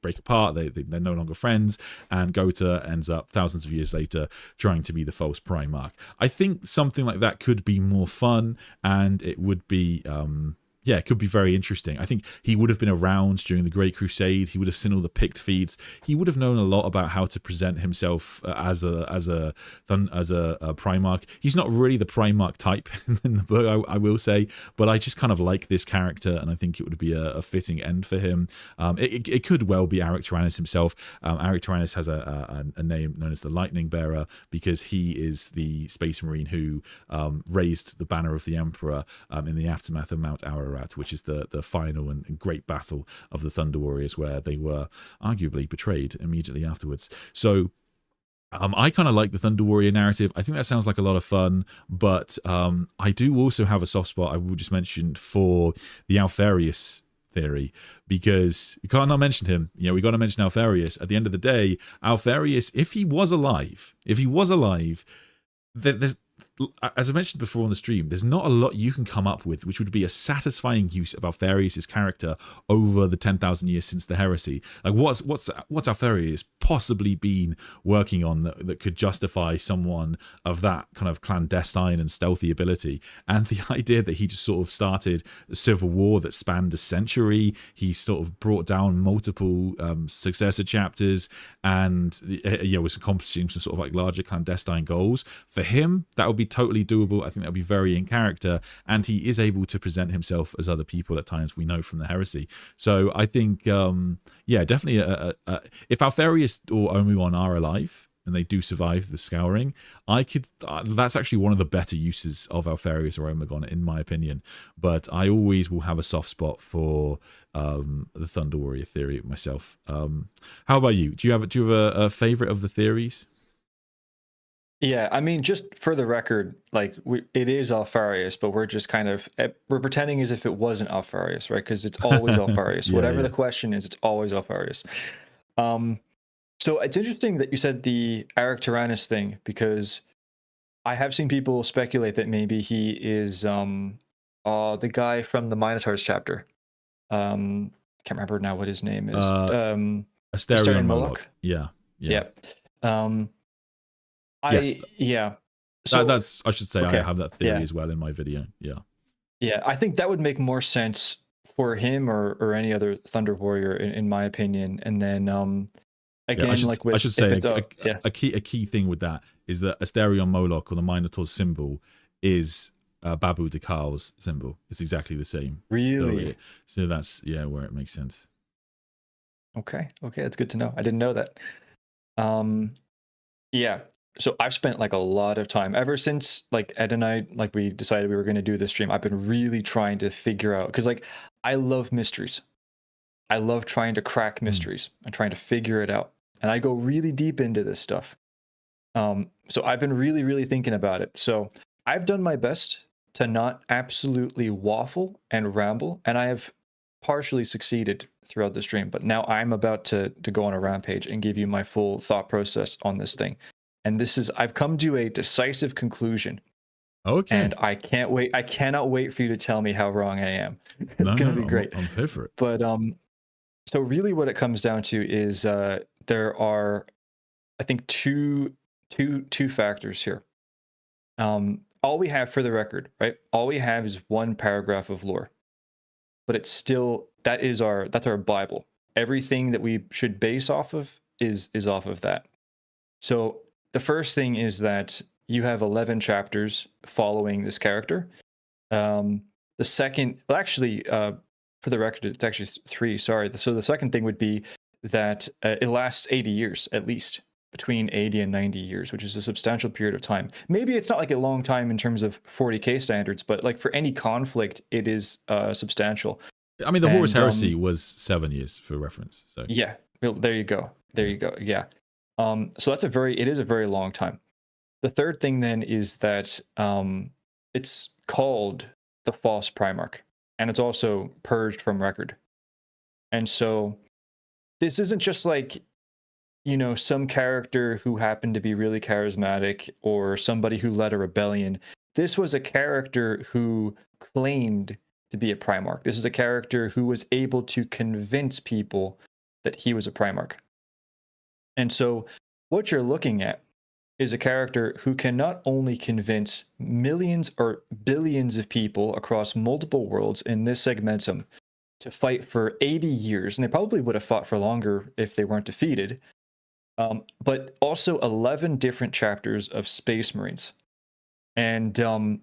break apart. They're no longer friends, and Gota ends up thousands of years later trying to be the false Primarch. I think something like that could be more fun, and it would be it could be very interesting. I think he would have been around during the Great Crusade. He would have seen all the Pict feats. He would have known a lot about how to present himself as a Primarch. He's not really the Primarch type in the book, I will say, but I just kind of like this character, and I think it would be a fitting end for him. It could well be Arik Tyrannis himself. Arik Tyrannis has a name known as the Lightning Bearer because he is the Space Marine who raised the banner of the Emperor in the aftermath of Mount Ararat, which is the final and great battle of the Thunder Warriors, where they were arguably betrayed immediately afterwards. So I kind of like the Thunder Warrior narrative. I think that sounds like a lot of fun, but I do also have a soft spot, I will just mention, for the Alfarius theory, because you can't not mention him. You know, we got to mention Alfarius. At the end of the day, Alfarius, if he was alive, there's, as I mentioned before on the stream, there's not a lot you can come up with which would be a satisfying use of Alfarius' character over the 10,000 years since the heresy. Like, what's Alfarius possibly been working on that could justify someone of that kind of clandestine and stealthy ability? And the idea that he just sort of started a civil war that spanned a century, he sort of brought down multiple successor chapters, and was accomplishing some sort of like larger clandestine goals. For him, that would be totally doable. I think that would be very in character, and he is able to present himself as other people at times, we know from the heresy. So I think definitely if Alfarius or Omuon are alive and they do survive the scouring, I could that's actually one of the better uses of Alfarius or Omegon, in my opinion. But I always will have a soft spot for the Thunder Warrior theory myself. How about you? Do you have a favorite of the theories? Yeah, I mean, just for the record, like, it is Alfarius, but we're just kind of, we're pretending as if it wasn't Alfarius, right? Because it's always Alfarius. Whatever the question is, it's always Alfarius. So it's interesting that you said the Eric Tyrannus thing, because I have seen people speculate that maybe he is the guy from the Minotaurs chapter. Can't remember now what his name is. Asterion Moloch. Yeah. So that's, I should say, okay. I have that theory as well in my video. Yeah, I think that would make more sense for him or any other Thunder Warrior in my opinion. And then again, I should say a key thing with that is that Asterion Moloch, or the Minotaur's symbol, is Babu Dekal's symbol. It's exactly the same. Really? So that's where it makes sense. Okay, that's good to know. I didn't know that. So I've spent like a lot of time ever since like Ed and I, like, we decided we were going to do this stream. I've been really trying to figure out, because like I love mysteries. I love trying to crack mysteries and trying to figure it out. And I go really deep into this stuff. So I've been really, really thinking about it. So I've done my best to not absolutely waffle and ramble, and I have partially succeeded throughout the stream. But now I'm about to go on a rampage and give you my full thought process on this thing. And I've come to a decisive conclusion. Okay. And I can't wait. I cannot wait for you to tell me how wrong I am. It's going to be great. I'm here for it. But so really what it comes down to is there are, I think, two factors here. All we have, for the record, right? All we have is one paragraph of lore. But it's still, that's our Bible. Everything that we should base off of is off of that. So the first thing is that you have 11 chapters following this character. The second, for the record, it's actually 3. Sorry. So the second thing would be that it lasts 80 years at least, between 80 and 90 years, which is a substantial period of time. Maybe it's not like a long time in terms of 40K standards, but like for any conflict, it is substantial. I mean, the Horus Heresy was 7 years, for reference. So yeah, well, there you go. Yeah. So it is a very long time. The third thing then is that it's called the False Primarch, and it's also purged from record. And so this isn't just like, some character who happened to be really charismatic or somebody who led a rebellion. This was a character who claimed to be a Primarch. This is a character who was able to convince people that he was a Primarch. And so what you're looking at is a character who can not only convince millions or billions of people across multiple worlds in this segmentum to fight for 80 years, and they probably would have fought for longer if they weren't defeated, but also 11 different chapters of Space Marines. And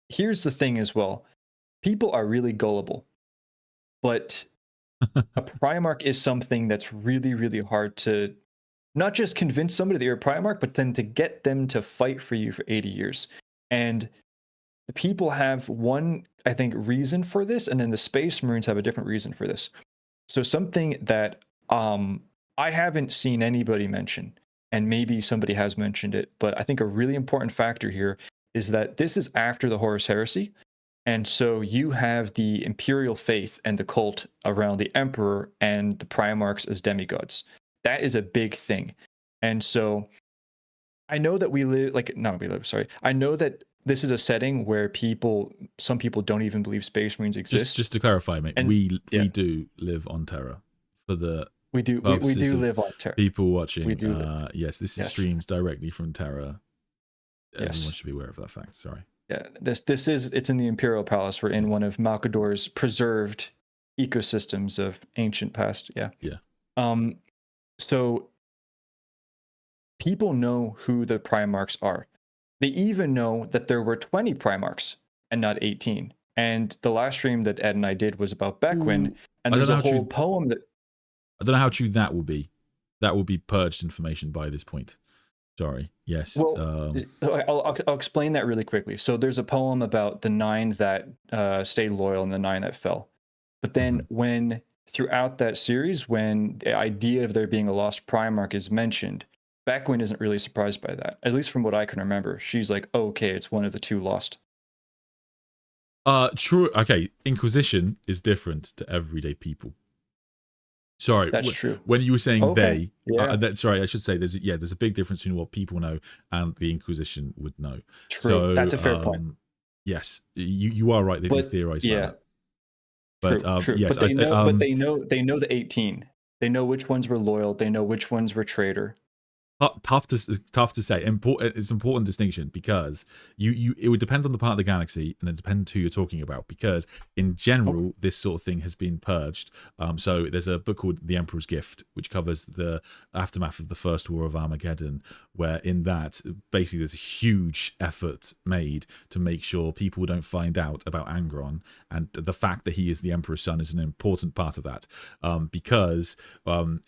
here's the thing as well. People are really gullible, but a Primarch is something that's really, really hard to not just convince somebody that you're a Primarch, but then to get them to fight for you for 80 years. And the people have one, I think, reason for this, and then the Space Marines have a different reason for this. So something that I haven't seen anybody mention and maybe somebody has mentioned it, but I think a really important factor here is that this is after the Horus Heresy. And so you have the imperial faith and the cult around the emperor and the Primarchs as demigods. That is a big thing. And so I know that I know that this is a setting where some people don't even believe Space Marines exist. Just to clarify, mate, and, we do live on Terra for the we do live on Terra. People watching. We do yes, this is streams directly from Terra. Everyone should be aware of that fact. Sorry. Yeah, it's in the Imperial Palace. We're in one of Malkador's preserved ecosystems of ancient past. Yeah. Yeah. So people know who the Primarchs are. They even know that there were 20 Primarchs and not 18. And the last stream that Ed and I did was about Beckwin, and there's a whole poem that I don't know how true that will be. That will be purged information by this point. Sorry. Yes. Well, I'll explain that really quickly. So there's a poem about the 9 that stayed loyal and the 9 that fell. But then when throughout that series, when the idea of there being a lost Primarch is mentioned, Beckwin isn't really surprised by that. At least from what I can remember. She's like, oh, okay, it's one of the 2 lost. True. Okay. Inquisition is different to everyday people. Sorry, that's true. When you were saying they, yeah. I should say there's a big difference between what people know and the Inquisition would know. True, so, that's a fair point. Yes, you are right. They can theorize about it. But true. Yes, but they know the 18. They know which ones were loyal. They know which ones were traitor. Tough to say. It's an important distinction because it would depend on the part of the galaxy and it depends who you're talking about. Because in general, this sort of thing has been purged. So there's a book called The Emperor's Gift, which covers the aftermath of the First War of Armageddon, where in that basically there's a huge effort made to make sure people don't find out about Angron, and the fact that he is the Emperor's son is an important part of that. Because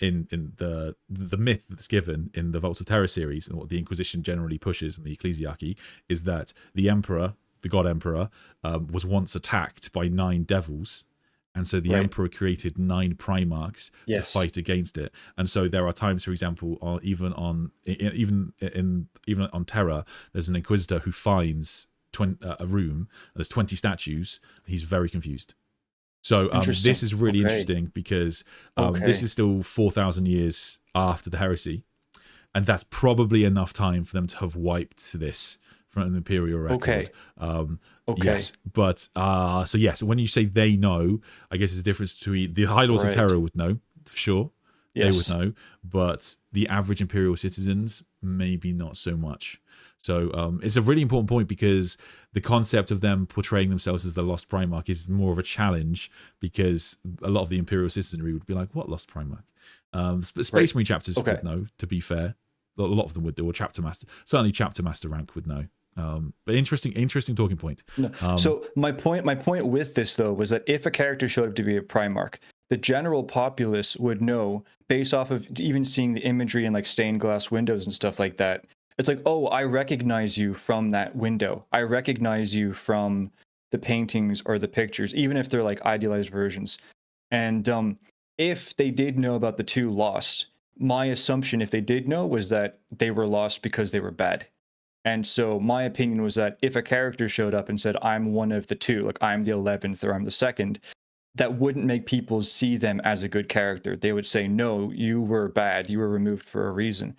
in the myth that's given in the Vault of Terror series and what the Inquisition generally pushes in the Ecclesiarchy is that the Emperor, the God Emperor, was once attacked by 9 devils, and so the Emperor created 9 Primarchs to fight against it. And so there are times, for example, even on Terra, there's an Inquisitor who finds a room. There's 20 statues. He's very confused. So this is really interesting because this is still 4,000 years after the heresy. And that's probably enough time for them to have wiped this from the Imperial record. Yes, but so yes, when you say they know, I guess there's a difference between the High Lords of Terror would know for sure. They would know, but the average Imperial citizens maybe not so much. So it's a really important point because the concept of them portraying themselves as the Lost Primarch is more of a challenge because a lot of the Imperial citizenry would be like, "What Lost Primarch?" Space Marine chapters would know, to be fair. A lot of them would do, or chapter master. Certainly chapter master rank would know. But interesting talking point. No. So my point with this though was that if a character showed up to be a Primarch, the general populace would know based off of even seeing the imagery and like stained glass windows and stuff like that. It's like, oh, I recognize you from that window. I recognize you from the paintings or the pictures, even if they're like idealized versions. And if they did know about the 2 lost, my assumption, if they did know, was that they were lost because they were bad. And so my opinion was that if a character showed up and said, I'm one of the 2, like I'm the 11th or I'm the 2nd, that wouldn't make people see them as a good character. They would say, no, you were bad. You were removed for a reason.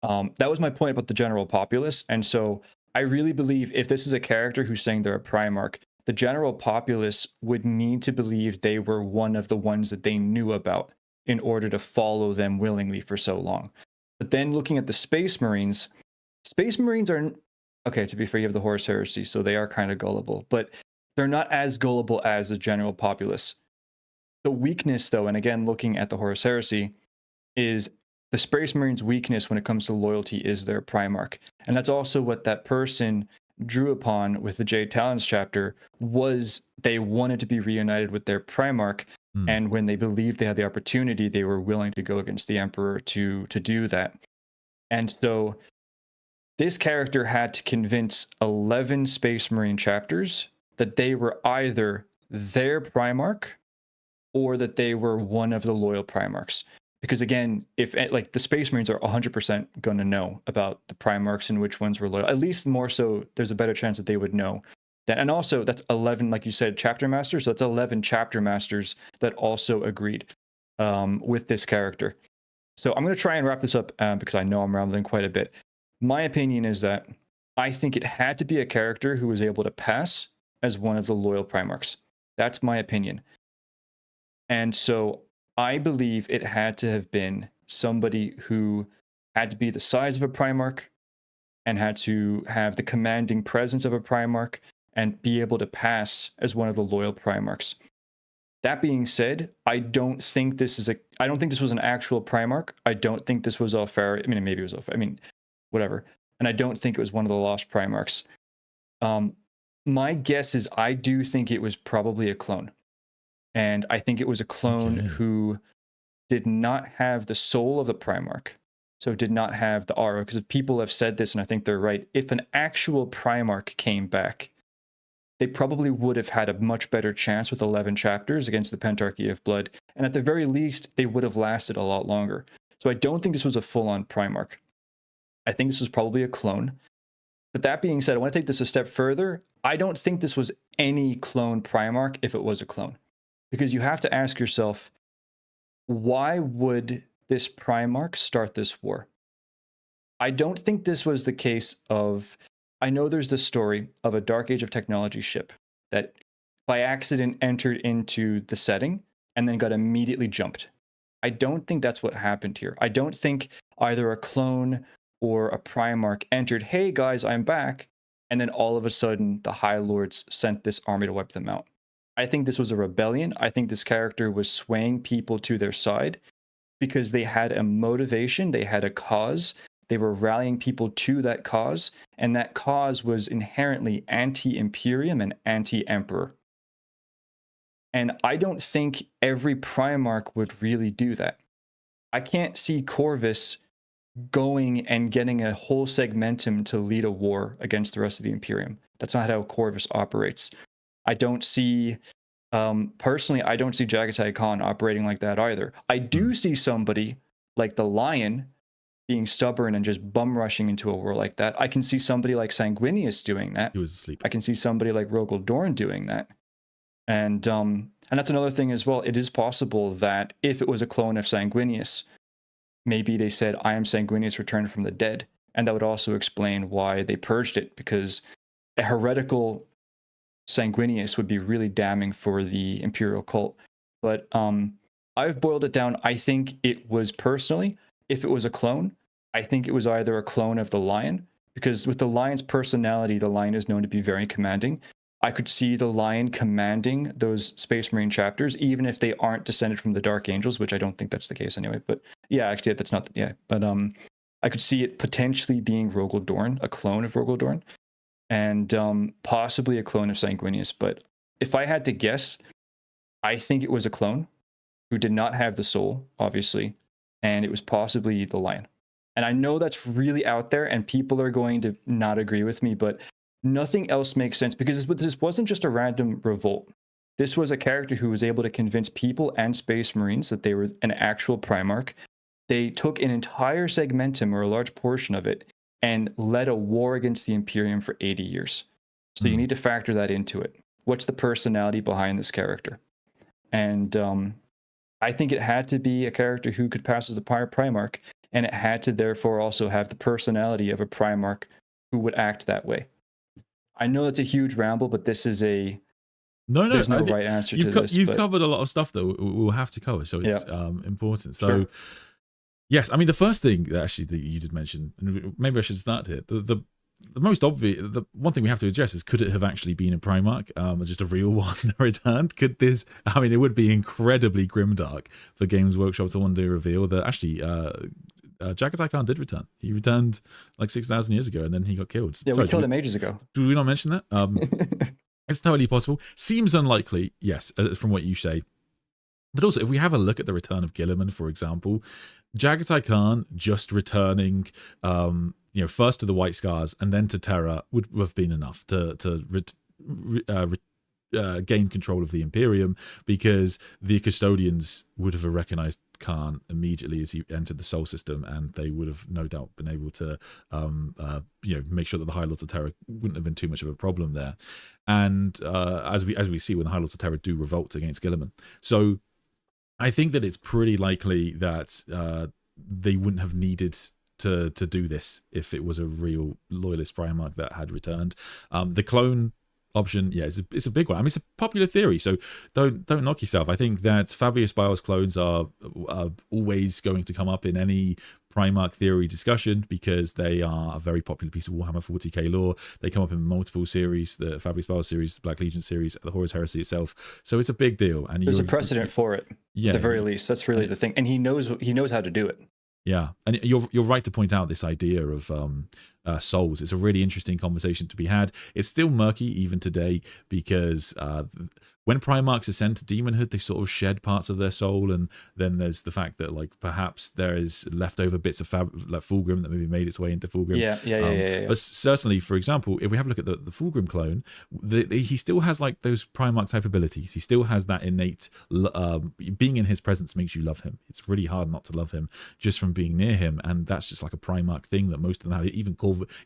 That was my point about the general populace. And so I really believe if this is a character who's saying they're a Primarch, the general populace would need to believe they were one of the ones that they knew about in order to follow them willingly for so long. But then looking at the Space Marines are, okay, to be fair, you have the Horus Heresy, so they are kind of gullible, but they're not as gullible as the general populace. The weakness, though, and again, looking at the Horus Heresy, is the Space Marines' weakness when it comes to loyalty is their Primarch. And that's also what that person drew upon with the Jade Talons chapter, was they wanted to be reunited with their Primarch. And when they believed they had the opportunity, they were willing to go against the Emperor to do that. And so this character had to convince 11 Space Marine chapters that they were either their Primarch or that they were one of the loyal Primarchs. Because again, if like the Space Marines are 100% going to know about the Primarchs and which ones were loyal, at least more so, there's a better chance that they would know that. And also, that's 11, like you said, chapter masters. So that's 11 chapter masters that also agreed with this character. So I'm going to try and wrap this up because I know I'm rambling quite a bit. My opinion is that I think it had to be a character who was able to pass as one of the loyal Primarchs. That's my opinion. And so I believe it had to have been somebody who had to be the size of a Primarch and had to have the commanding presence of a Primarch and be able to pass as one of the loyal Primarchs. That being said, I don't think this was an actual Primarch. I don't think this was Alfari. I mean, maybe it was Alfari. I mean, whatever. And I don't think it was one of the lost Primarchs. My guess is I do think it was probably a clone. And I think it was a clone who did not have the soul of the Primarch. So did not have the aura. Because if people have said this, and I think they're right, if an actual Primarch came back, they probably would have had a much better chance with 11 chapters against the Pentarchy of Blood. And at the very least, they would have lasted a lot longer. So I don't think this was a full-on Primarch. I think this was probably a clone. But that being said, I want to take this a step further. I don't think this was any clone Primarch if it was a clone. Because you have to ask yourself, why would this Primarch start this war? I don't think this was the case of... I know there's this story of a Dark Age of Technology ship that by accident entered into the setting and then got immediately jumped. I don't think that's what happened here. I don't think either a clone or a Primarch entered, hey guys, I'm back, and then all of a sudden the High Lords sent this army to wipe them out. I think this was a rebellion. I think this character was swaying people to their side because they had a motivation, they had a cause, they were rallying people to that cause, and that cause was inherently anti-Imperium and anti-Emperor. And I don't think every Primarch would really do that. I can't see Corvus going and getting a whole segmentum to lead a war against the rest of the Imperium. That's not how Corvus operates. I don't see, personally, I don't see Jagatai Khan operating like that either. I do see somebody like the Lion being stubborn and just bum rushing into a war like that. I can see somebody like Sanguinius doing that. He was asleep. I can see somebody like Rogel Dorn doing that. And that's another thing as well. It is possible that if it was a clone of Sanguinius, maybe they said, I am Sanguinius returned from the dead. And that would also explain why they purged it, because a heretical Sanguinius would be really damning for the Imperial cult. But I've boiled it down. I think it was personally, if it was a clone, I think it was either a clone of the Lion, because with the Lion's personality, the Lion is known to be very commanding. I could see the Lion commanding those Space Marine chapters, even if they aren't descended from the Dark Angels, which I don't think that's the case anyway. But yeah, actually, that's not, But I could see it potentially being Rogel Dorn, a clone of Rogel Dorn, and possibly a clone of Sanguinius. But if I had to guess, I think it was a clone who did not have the soul, obviously, and it was possibly the Lion. And I know that's really out there, and people are going to not agree with me, but nothing else makes sense, because this wasn't just a random revolt. This was a character who was able to convince people and Space Marines that they were an actual Primarch. They took an entire segmentum, or a large portion of it, and led a war against the Imperium for 80 years. So you need to factor that into it. What's the personality behind this character? And I think it had to be a character who could pass as a Primarch, and it had to therefore also have the personality of a Primarch who would act that way. I know that's a huge ramble, but this is there's no right answer to this. You've covered a lot of stuff that we'll have to cover, so it's important. So, yes, I mean, the first thing that you did mention, and maybe I should start here, the most obvious, the one thing we have to address is, could it have actually been a Primarch, just a real one returned? Could this, I mean, it would be incredibly grimdark for Games Workshop to one day reveal that actually Jagatai Khan did return. He returned like 6,000 years ago, and then he got killed. Yeah, we killed him ages ago. Do we not mention that? It's totally possible. Seems unlikely, yes, from what you say. But also, if we have a look at the return of Guilliman, for example, Jagatai Khan just returning, first to the White Scars and then to Terra would have been enough to gain control of the Imperium, because the Custodians would have recognized Khan immediately as he entered the Soul System, and they would have no doubt been able to, make sure that the High Lords of Terror wouldn't have been too much of a problem there. And as we see when the High Lords of Terror do revolt against Guilliman, so I think that it's pretty likely that they wouldn't have needed to do this if it was a real loyalist Primarch that had returned. The clone option, yeah, it's a big one. I mean, it's a popular theory, so don't knock yourself. I think that Fabius Bile's clones are always going to come up in any Primarch theory discussion because they are a very popular piece of Warhammer 40k lore. They come up in multiple series, the Fabius Bile series, the Black Legion series, the Horus Heresy itself. So it's a big deal, and there's a precedent for it. Yeah, at the very least, that's really the thing, and he knows how to do it. Yeah, and you're right to point out this idea of souls. It's a really interesting conversation to be had. It's still murky even today because when Primarchs ascend to demonhood, they sort of shed parts of their soul, and then there's the fact that like perhaps there is leftover bits of like Fulgrim that maybe made its way into Fulgrim. Yeah. But certainly, for example, if we have a look at the Fulgrim clone, he still has like those Primarch type abilities. He still has that innate being in his presence makes you love him. It's really hard not to love him just from being near him, and that's just like a Primarch thing that most of them have.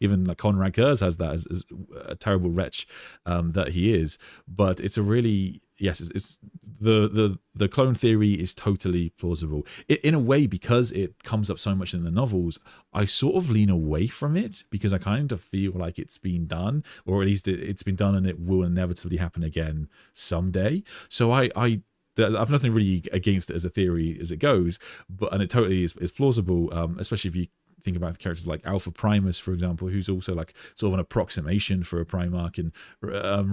Even like Conrad Kurz has that as a terrible wretch that he is. But it's a really it's the clone theory is totally plausible in a way because it comes up so much in the novels. I sort of lean away from it because I kind of feel like it's been done, or at least it's been done, and it will inevitably happen again someday. So I've nothing really against it as a theory as it goes, and it totally is plausible, especially if you think about the characters like Alpha Primus, for example, who's also like sort of an approximation for a Primarch, and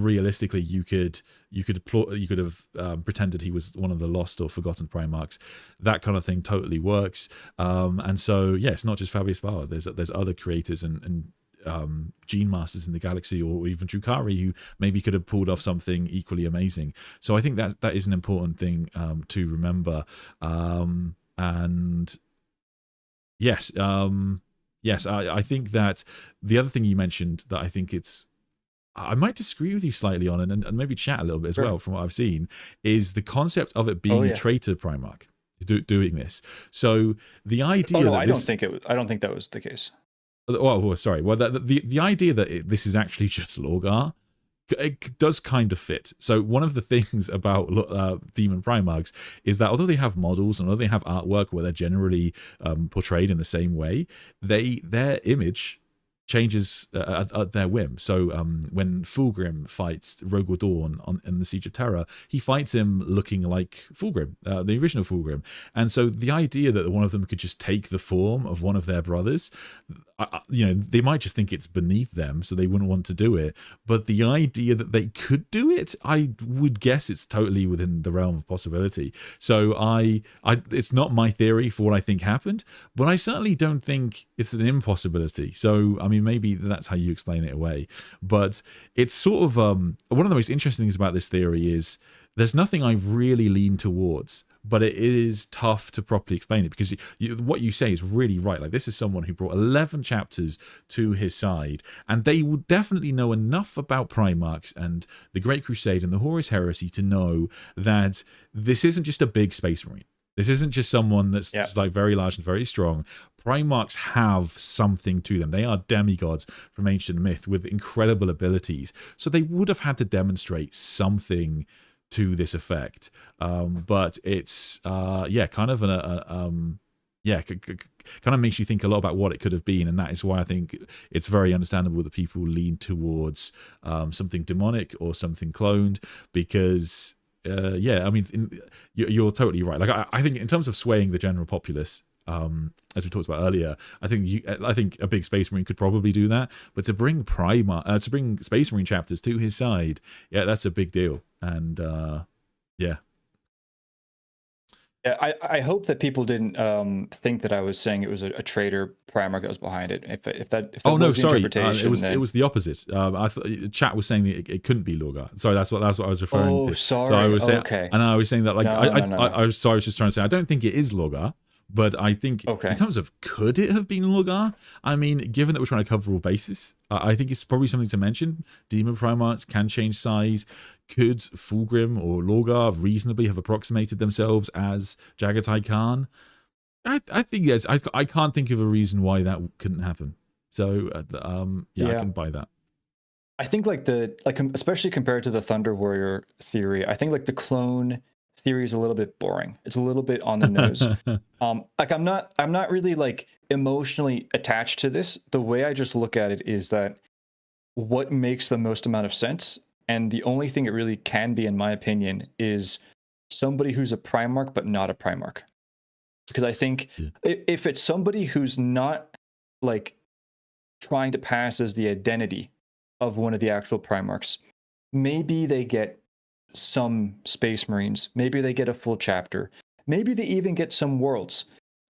realistically you could have pretended he was one of the lost or forgotten Primarchs. That kind of thing totally works, and so yeah, it's not just Fabius Bile. There's other creators and gene masters in the galaxy, or even Drukhari, who maybe could have pulled off something equally amazing. So I think that is an important thing to remember, and yes, I think that the other thing you mentioned that I think I might disagree with you slightly on, and maybe chat a little bit as well from what I've seen, is the concept of it being a traitor Primarch doing this. So the idea I don't think that was the case. Oh, sorry. Well, the idea that this is actually just Lorgar, it does kind of fit. So one of the things about Demon Primarchs is that although they have models and although they have artwork where they're generally portrayed in the same way, their image changes at their whim. So when Fulgrim fights Rogor Dawn in the Siege of Terra, he fights him looking like Fulgrim, the original Fulgrim. And so the idea that one of them could just take the form of one of their brothers, they might just think it's beneath them, so they wouldn't want to do it. But the idea that they could do it, I would guess it's totally within the realm of possibility. So it's not my theory for what I think happened, but I certainly don't think it's an impossibility. So, I mean, maybe that's how you explain it away. But it's sort of one of the most interesting things about this theory is there's nothing I really lean towards, but it is tough to properly explain it because what you say is really right. Like, this is someone who brought 11 chapters to his side, and they will definitely know enough about Primarchs and the Great Crusade and the Horus Heresy to know that this isn't just a big space marine. This isn't just someone that's just like very large and very strong. Primarchs have something to them. They are demigods from ancient myth with incredible abilities. So they would have had to demonstrate something to this effect. But it's kind of kind of makes you think a lot about what it could have been, and that is why I think it's very understandable that people lean towards something demonic or something cloned, because I mean, you're totally right. Like, I think in terms of swaying the general populace, as we talked about earlier, I think a big Space Marine could probably do that. But to bring Space Marine chapters to his side, that's a big deal. And I hope that people didn't think that I was saying it was a traitor Primarch that was behind it. If that was the interpretation, it was the opposite. I thought chat was saying that it couldn't be Lorgar. Sorry, that's what I was referring to. Sorry. So I was saying, okay. And I was saying that, like, No. I was just trying to say I don't think it is Lorgar, But I think in terms of could it have been Lorgar? I mean, given that we're trying to cover all bases, I think it's probably something to mention. Demon Primarchs can change size. Could Fulgrim or Lorgar reasonably have approximated themselves as Jagatai Khan? I think yes. I can't think of a reason why that couldn't happen. So I can buy that. I think especially compared to the Thunder Warrior theory, I think like the clone theory is a little bit boring. It's a little bit on the nose. Like I'm not really like emotionally attached to this. The way I just look at it is that what makes the most amount of sense, and the only thing it really can be, in my opinion, is somebody who's a Primarch but not a Primarch. Because I think if it's somebody who's not like trying to pass as the identity of one of the actual Primarchs, maybe they get some Space Marines, maybe they get a full chapter, maybe they even get some worlds,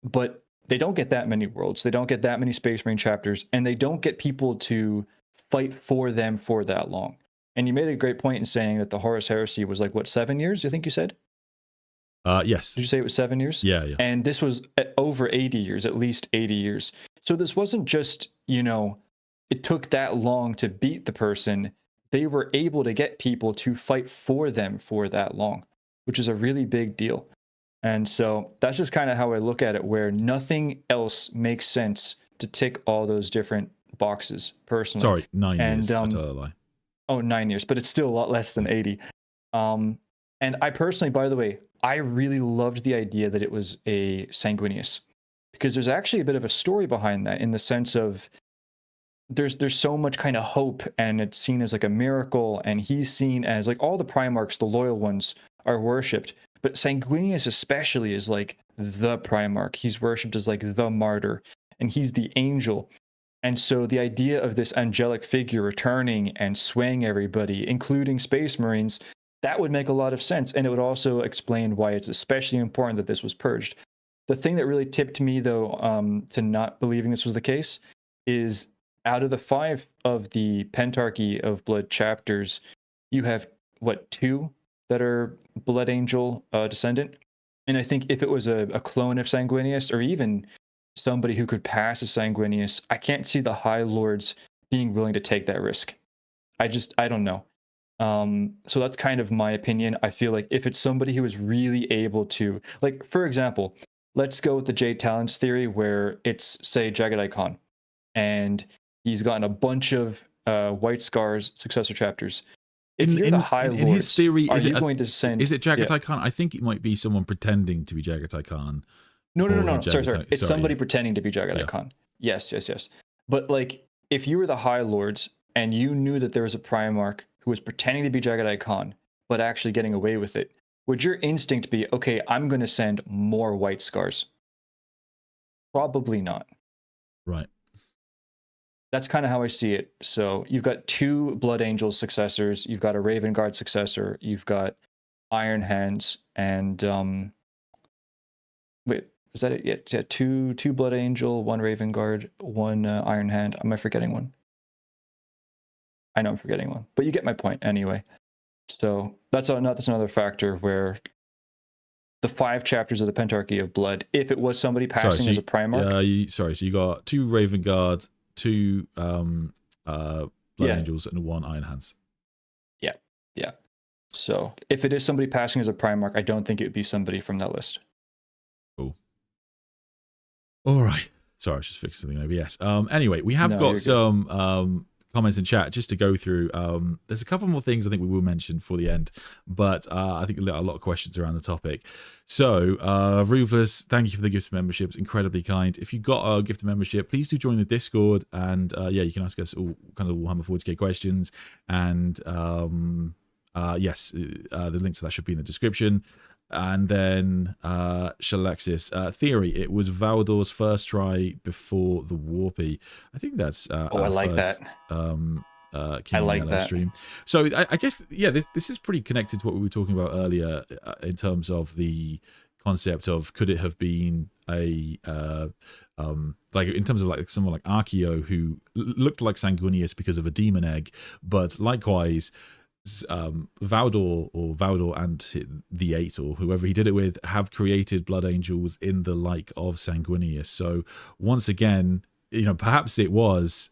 but they don't get that many worlds, they don't get that many Space Marine chapters, and they don't get people to fight for them for that long. And you made a great point in saying that the Horus Heresy was like, what, 7 years, I think you said? Yes. Did you say it was 7 years? Yeah. And this was at over 80 years, at least 80 years. So this wasn't just, it took that long to beat the person. They were able to get people to fight for them for that long, which is a really big deal. And so that's just kind of how I look at it, where nothing else makes sense to tick all those different boxes personally. Sorry, 9 years. I tell a lie. Oh, 9 years, but it's still a lot less than 80. And I personally, by the way, I really loved the idea that it was a Sanguinius, because there's actually a bit of a story behind that, in the sense of there's so much kind of hope, and it's seen as like a miracle, and he's seen as like all the Primarchs, the loyal ones, are worshipped, but Sanguinius especially is like the Primarch. He's worshipped as like the martyr, and he's the angel. And so the idea of this angelic figure returning and swaying everybody, including Space Marines, that would make a lot of sense. And it would also explain why it's especially important that this was purged. The thing that really tipped me, though, to not believing this was the case is, out of the 5 of the Pentarchy of Blood chapters, you have, 2 that are Blood Angel descendant? And I think if it was a clone of Sanguinius, or even somebody who could pass as Sanguinius, I can't see the High Lords being willing to take that risk. I don't know. So that's kind of my opinion. I feel like if it's somebody who is really able to, like, for example, let's go with the Jade Talons theory, where it's, say, Jagatai Khan, and he's gotten a bunch of White Scars successor chapters. If you're the High Lords, in his theory, are you going to send? Is it Jagatai Khan? I think it might be someone pretending to be Jagatai Khan. No. Sorry. It's somebody pretending to be Jagatai Khan. Yes. But like, if you were the High Lords and you knew that there was a Primarch who was pretending to be Jagatai Khan, but actually getting away with it, would your instinct be, okay, I'm going to send more White Scars? Probably not. Right. That's kind of how I see it. So you've got 2 Blood Angels successors, you've got a Raven Guard successor, you've got Iron Hands, and wait, is that it? Yeah, 2 Blood Angel, 1 Raven Guard, 1 Iron Hand. Am I forgetting one? I know I'm forgetting one, but you get my point anyway. So that's another factor where the 5 chapters of the Pentarchy of Blood, if it was somebody passing as a Primarch. So you got 2 Raven Guard, 2 Blood Angels, and 1 Iron Hands. Yeah. So if it is somebody passing as a Primarch, I don't think it would be somebody from that list. Cool. All right. Sorry, I was just fixing something over. Yes. Anyway, we have got some comments in chat just to go through. There's a couple more things I think we will mention for the end, but I think a lot of questions around the topic. So Ruthless, thank you for the gift of memberships, incredibly kind. If you got a gift of membership, please do join the Discord, and you can ask us all kind of Warhammer 40K questions, and yes, the link to that should be in the description. And then Shalexis, theory, it was Valdor's first try before the Warpy. I think that's I like first, that. I like that stream. So I guess this is pretty connected to what we were talking about earlier in terms of the concept of, could it have been a like in terms of like someone like Archeo who looked like Sanguinius because of a demon egg, but likewise Valdor or Valdor and the Eight or whoever he did it with have created blood angels in the like of Sanguinius. So once again, perhaps it was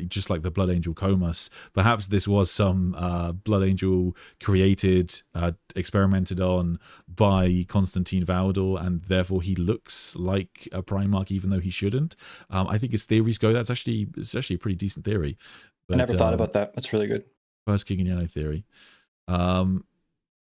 just like the blood angel Comus. Perhaps this was some blood angel created, experimented on by Constantine Valdor, and therefore he looks like a Primarch even though he shouldn't. I think as theories go, it's actually a pretty decent theory. But, I never thought about that. That's really good. First King in Yellow theory.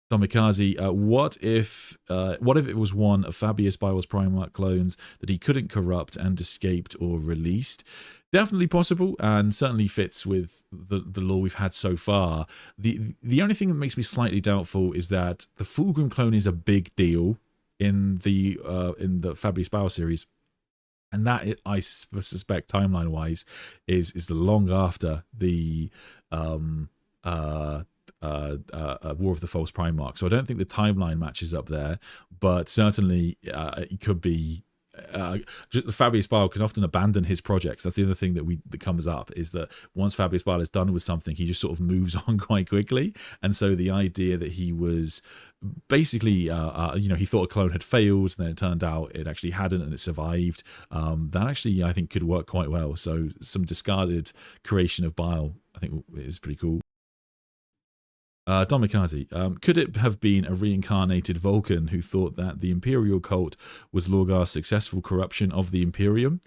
Domikazi, what if it was one of Fabius Byl's Primarch clones that he couldn't corrupt and escaped or released? Definitely possible, and certainly fits with the lore we've had so far. The only thing that makes me slightly doubtful is that the Fulgrim clone is a big deal in the Fabius Byl series. And that, I suspect, timeline-wise, is long after the War of the False Primarch. So I don't think the timeline matches up there, but certainly it could be. Fabius Byl can often abandon his projects. That's the other thing that comes up, is that once Fabius Byl is done with something, he just sort of moves on quite quickly. And so the idea that he was basically, he thought a clone had failed, and then it turned out it actually hadn't, and it survived. That actually, I think, could work quite well. So some discarded creation of Byl, I think, is pretty cool. Domikazi, could it have been a reincarnated Vulcan who thought that the Imperial cult was Lorgar's successful corruption of the Imperium?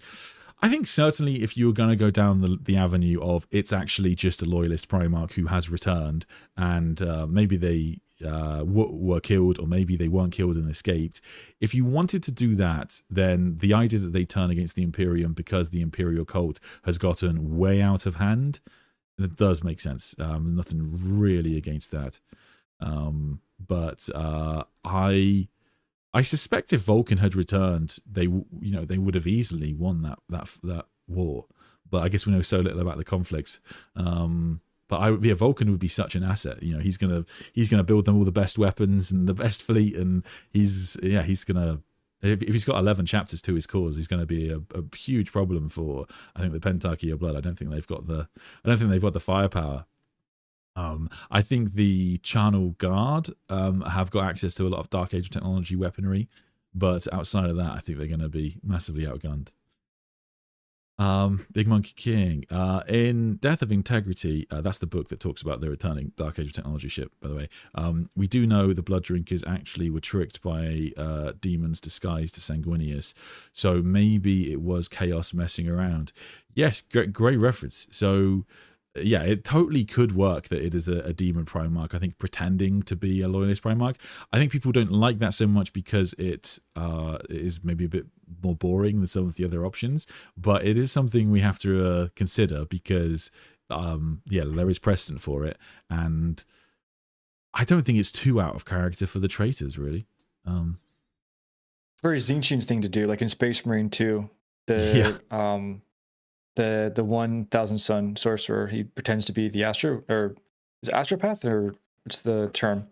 I think certainly if you were going to go down the avenue of it's actually just a loyalist Primarch who has returned, and maybe they were killed, or maybe they weren't killed and escaped. If you wanted to do that, then the idea that they turn against the Imperium because the Imperial cult has gotten way out of hand, it does make sense. Nothing really against that. But I suspect if Vulcan had returned, they would have easily won that war. But I guess we know so little about the conflicts. But Vulcan would be such an asset. He's gonna build them all the best weapons and the best fleet, and he's gonna. If he's got 11 chapters to his cause, he's going to be a huge problem for, I think, the Pentarchy of Blood. I don't think they've got the firepower. I think the Charnel Guard have got access to a lot of Dark Age technology weaponry, but outside of that, I think they're going to be massively outgunned. Big Monkey King. In Death of Integrity, that's the book that talks about the returning Dark Age of Technology ship, by the way. We do know the Blood Drinkers actually were tricked by demons disguised as Sanguinius. So maybe it was Chaos messing around. Yes, great reference. So yeah, it totally could work that it is a demon Primarch, I think, pretending to be a loyalist Primarch. I think people don't like that so much because it is maybe a bit more boring than some of the other options, but it is something we have to consider because, there is precedent for it, and I don't think it's too out of character for the traitors, really. Very Tzeentchian thing to do, like in Space Marine 2, the 1000 Sun sorcerer, he pretends to be the is it astropath, or what's the term?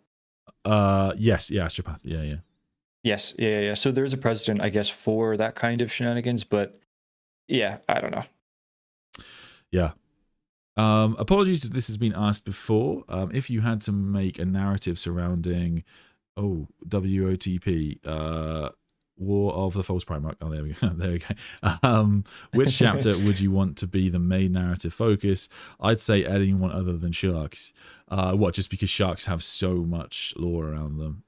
Yes, astropath. Yeah. Yes, yeah. So there's a precedent, I guess, for that kind of shenanigans, but yeah, I don't know. Yeah. Apologies if this has been asked before. If you had to make a narrative surrounding WOTP, War of the False Primarch. Oh, there we go. There we go. Which chapter would you want to be the main narrative focus? I'd say anyone other than Sharks. Just because Sharks have so much lore around them?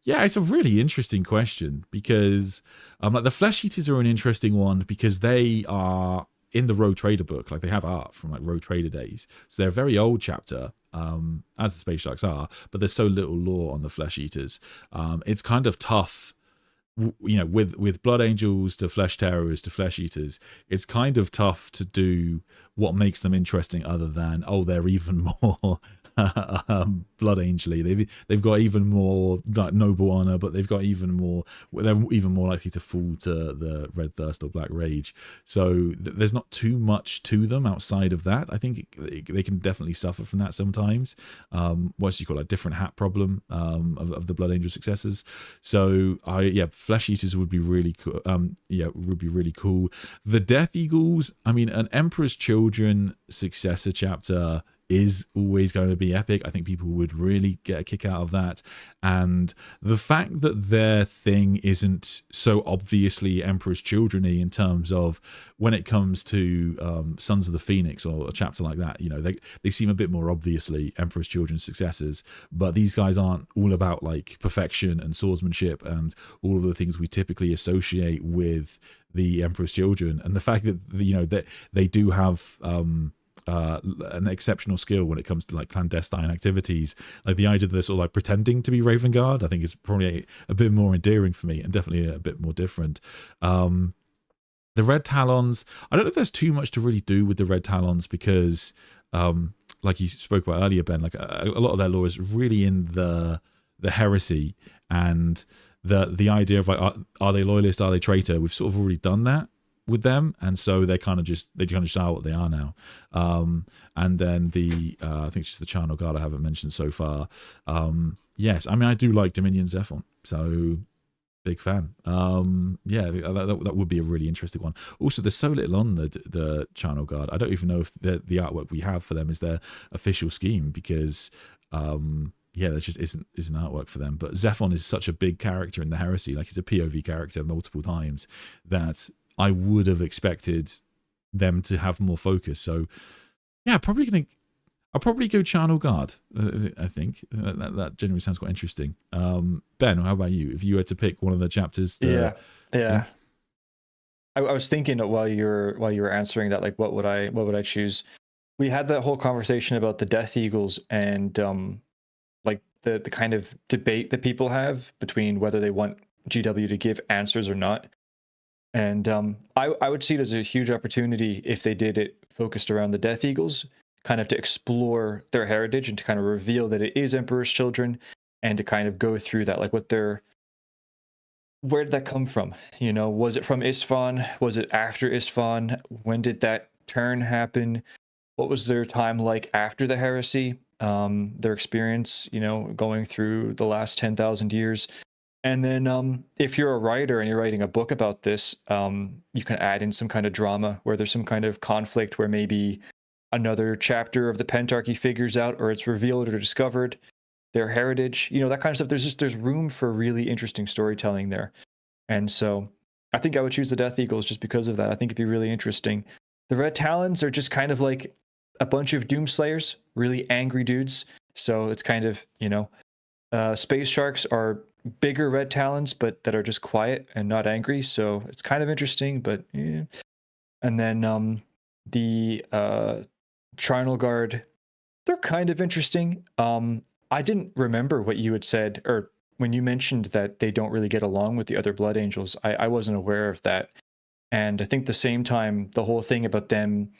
Yeah, it's a really interesting question because like the Flesh Eaters are an interesting one because they are in the Rogue Trader book. Like they have art from like Rogue Trader days. So they're a very old chapter, as the Space Sharks are, but there's so little lore on the Flesh Eaters. It's kind of tough. With Blood Angels to Flesh Terrors to Flesh Eaters, it's kind of tough to do what makes them interesting other than, they're even more Blood Angel-y. They've got even more like noble honor, but they're even more likely to fall to the Red Thirst or Black Rage. So there's not too much to them outside of that. I think they can definitely suffer from that sometimes. What's you call a different hat problem of the Blood Angel successors. So Flesh Eaters would be really cool. Would be really cool. The Death Eagles, I mean, an Emperor's Children successor chapter is always going to be epic. I think people would really get a kick out of that. And the fact that their thing isn't so obviously Emperor's Children-y in terms of when it comes to Sons of the Phoenix or a chapter like that, you know, they seem a bit more obviously Emperor's Children's successors, but these guys aren't all about like perfection and swordsmanship and all of the things we typically associate with the Emperor's Children. And the fact that, you know, that they do have an exceptional skill when it comes to like clandestine activities, like the idea that they're sort of like pretending to be Raven Guard, I think is probably a bit more endearing for me and definitely a bit more different. The Red Talons, I don't know if there's too much to really do with the Red Talons because like you spoke about earlier, Ben, like a lot of their lore is really in the heresy and the idea of like are they loyalist, are they traitor? We've sort of already done that with them, and so they kind of just are what they are now. And then the I think it's just the Charnel Guard I haven't mentioned so far. Yes, I mean I do like Dominion Zephon, so big fan. Yeah, that would be a really interesting one. Also, there's so little on the Charnel Guard. I don't even know if the artwork we have for them is their official scheme because yeah, there just isn't artwork for them. But Zephon is such a big character in the heresy, like he's a POV character multiple times, that I would have expected them to have more focus. So yeah, I'll probably go Charnel Guard. I think that generally sounds quite interesting. Ben, how about you? If you had to pick one of the chapters, yeah. I was thinking while you were answering that, like, what would I choose? We had that whole conversation about the Death Eagles and like the kind of debate that people have between whether they want GW to give answers or not. And I would see it as a huge opportunity if they did it focused around the Death Eagles, kind of to explore their heritage and to kind of reveal that it is Emperor's Children, and to kind of go through that, like where did that come from? You know, was it from Isfahan? Was it after Isfahan? When did that turn happen? What was their time like after the heresy? Their experience, you know, going through the last 10,000 years. And then if you're a writer and you're writing a book about this, you can add in some kind of drama where there's some kind of conflict where maybe another chapter of the Pentarchy figures out, or it's revealed or discovered their heritage, you know, that kind of stuff. There's room for really interesting storytelling there. And so I think I would choose the Death Eagles just because of that. I think it'd be really interesting. The Red Talons are just kind of like a bunch of Doomslayers, really angry dudes. So it's kind of, you know, Space Sharks are bigger Red Talons, but that are just quiet and not angry. So it's kind of interesting, but yeah. And then the Charnel Guard, they're kind of interesting. I didn't remember what you had said, or when you mentioned that they don't really get along with the other Blood Angels. I wasn't aware of that. And I think the same time, the whole thing about them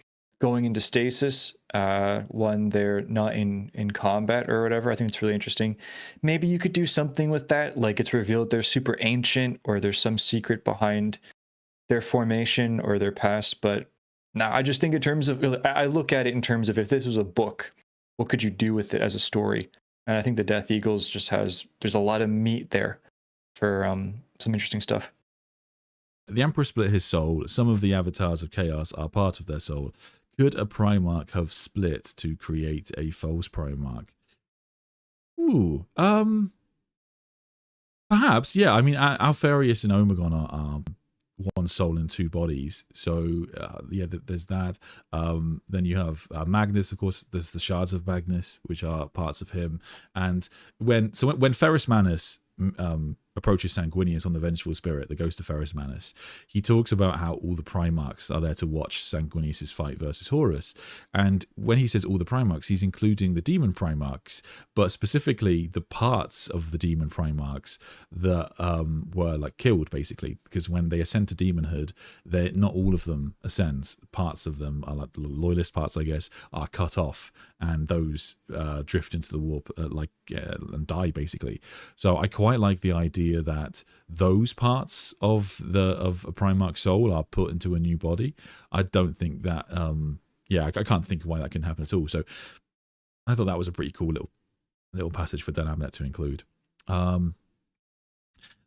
going into stasis when they're not in combat or whatever, I think it's really interesting. Maybe you could do something with that, like it's revealed they're super ancient, or there's some secret behind their formation or their past. But now I just think in terms of, I look at it in terms of, if this was a book, what could you do with it as a story? And I think the Death Eagles just there's a lot of meat there for some interesting stuff. The Emperor split his soul. Some of the avatars of chaos are part of their soul. Could a Primarch have split to create a false Primarch? Ooh, perhaps, yeah. I mean, Alfarius and Omegon are one soul in two bodies, so yeah, there's that. Then you have Magnus, of course. There's the shards of Magnus, which are parts of him. And when Ferrus Manus approaches Sanguinius on the Vengeful Spirit, the ghost of Ferrus Manus, he talks about how all the Primarchs are there to watch Sanguinius' fight versus Horus. And when he says all the Primarchs, he's including the demon Primarchs, but specifically the parts of the demon Primarchs that were like killed, basically, because when they ascend to demonhood, not all of them ascends. Parts of them are like the loyalist parts, I guess, are cut off, and those drift into the warp and die, basically. So I quite like the idea that those parts of a Primarch soul are put into a new body. I don't think that I can't think of why that can happen at all. So I thought that was a pretty cool little passage for Dan Abnett to include.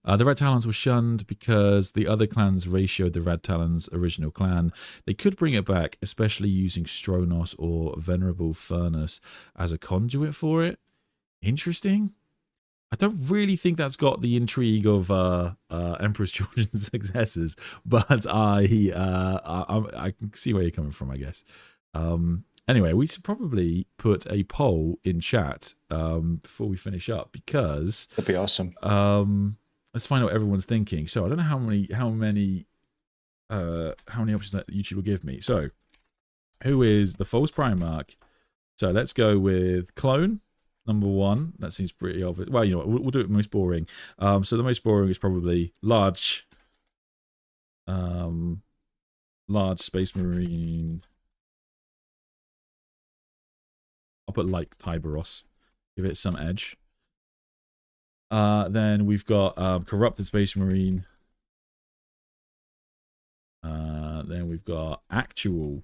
The Red Talons were shunned because the other clans ratioed the Red Talons' original clan. They could bring it back, especially using Stronos or Venerable Furnace as a conduit for it. Interesting. I don't really think that's got the intrigue of Emperor's Children's successors, but I can see where you're coming from, I guess. Anyway, we should probably put a poll in chat before we finish up, because that'd be awesome. Let's find out what everyone's thinking. So I don't know how many options that YouTube will give me. So who is the false Primarch? So let's go with clone. Number 1, that seems pretty obvious. Well, you know what, we'll do it most boring. So the most boring is probably large Space Marine. I'll put like Tyberos, give it some edge. Then we've got Corrupted Space Marine. Then we've got actual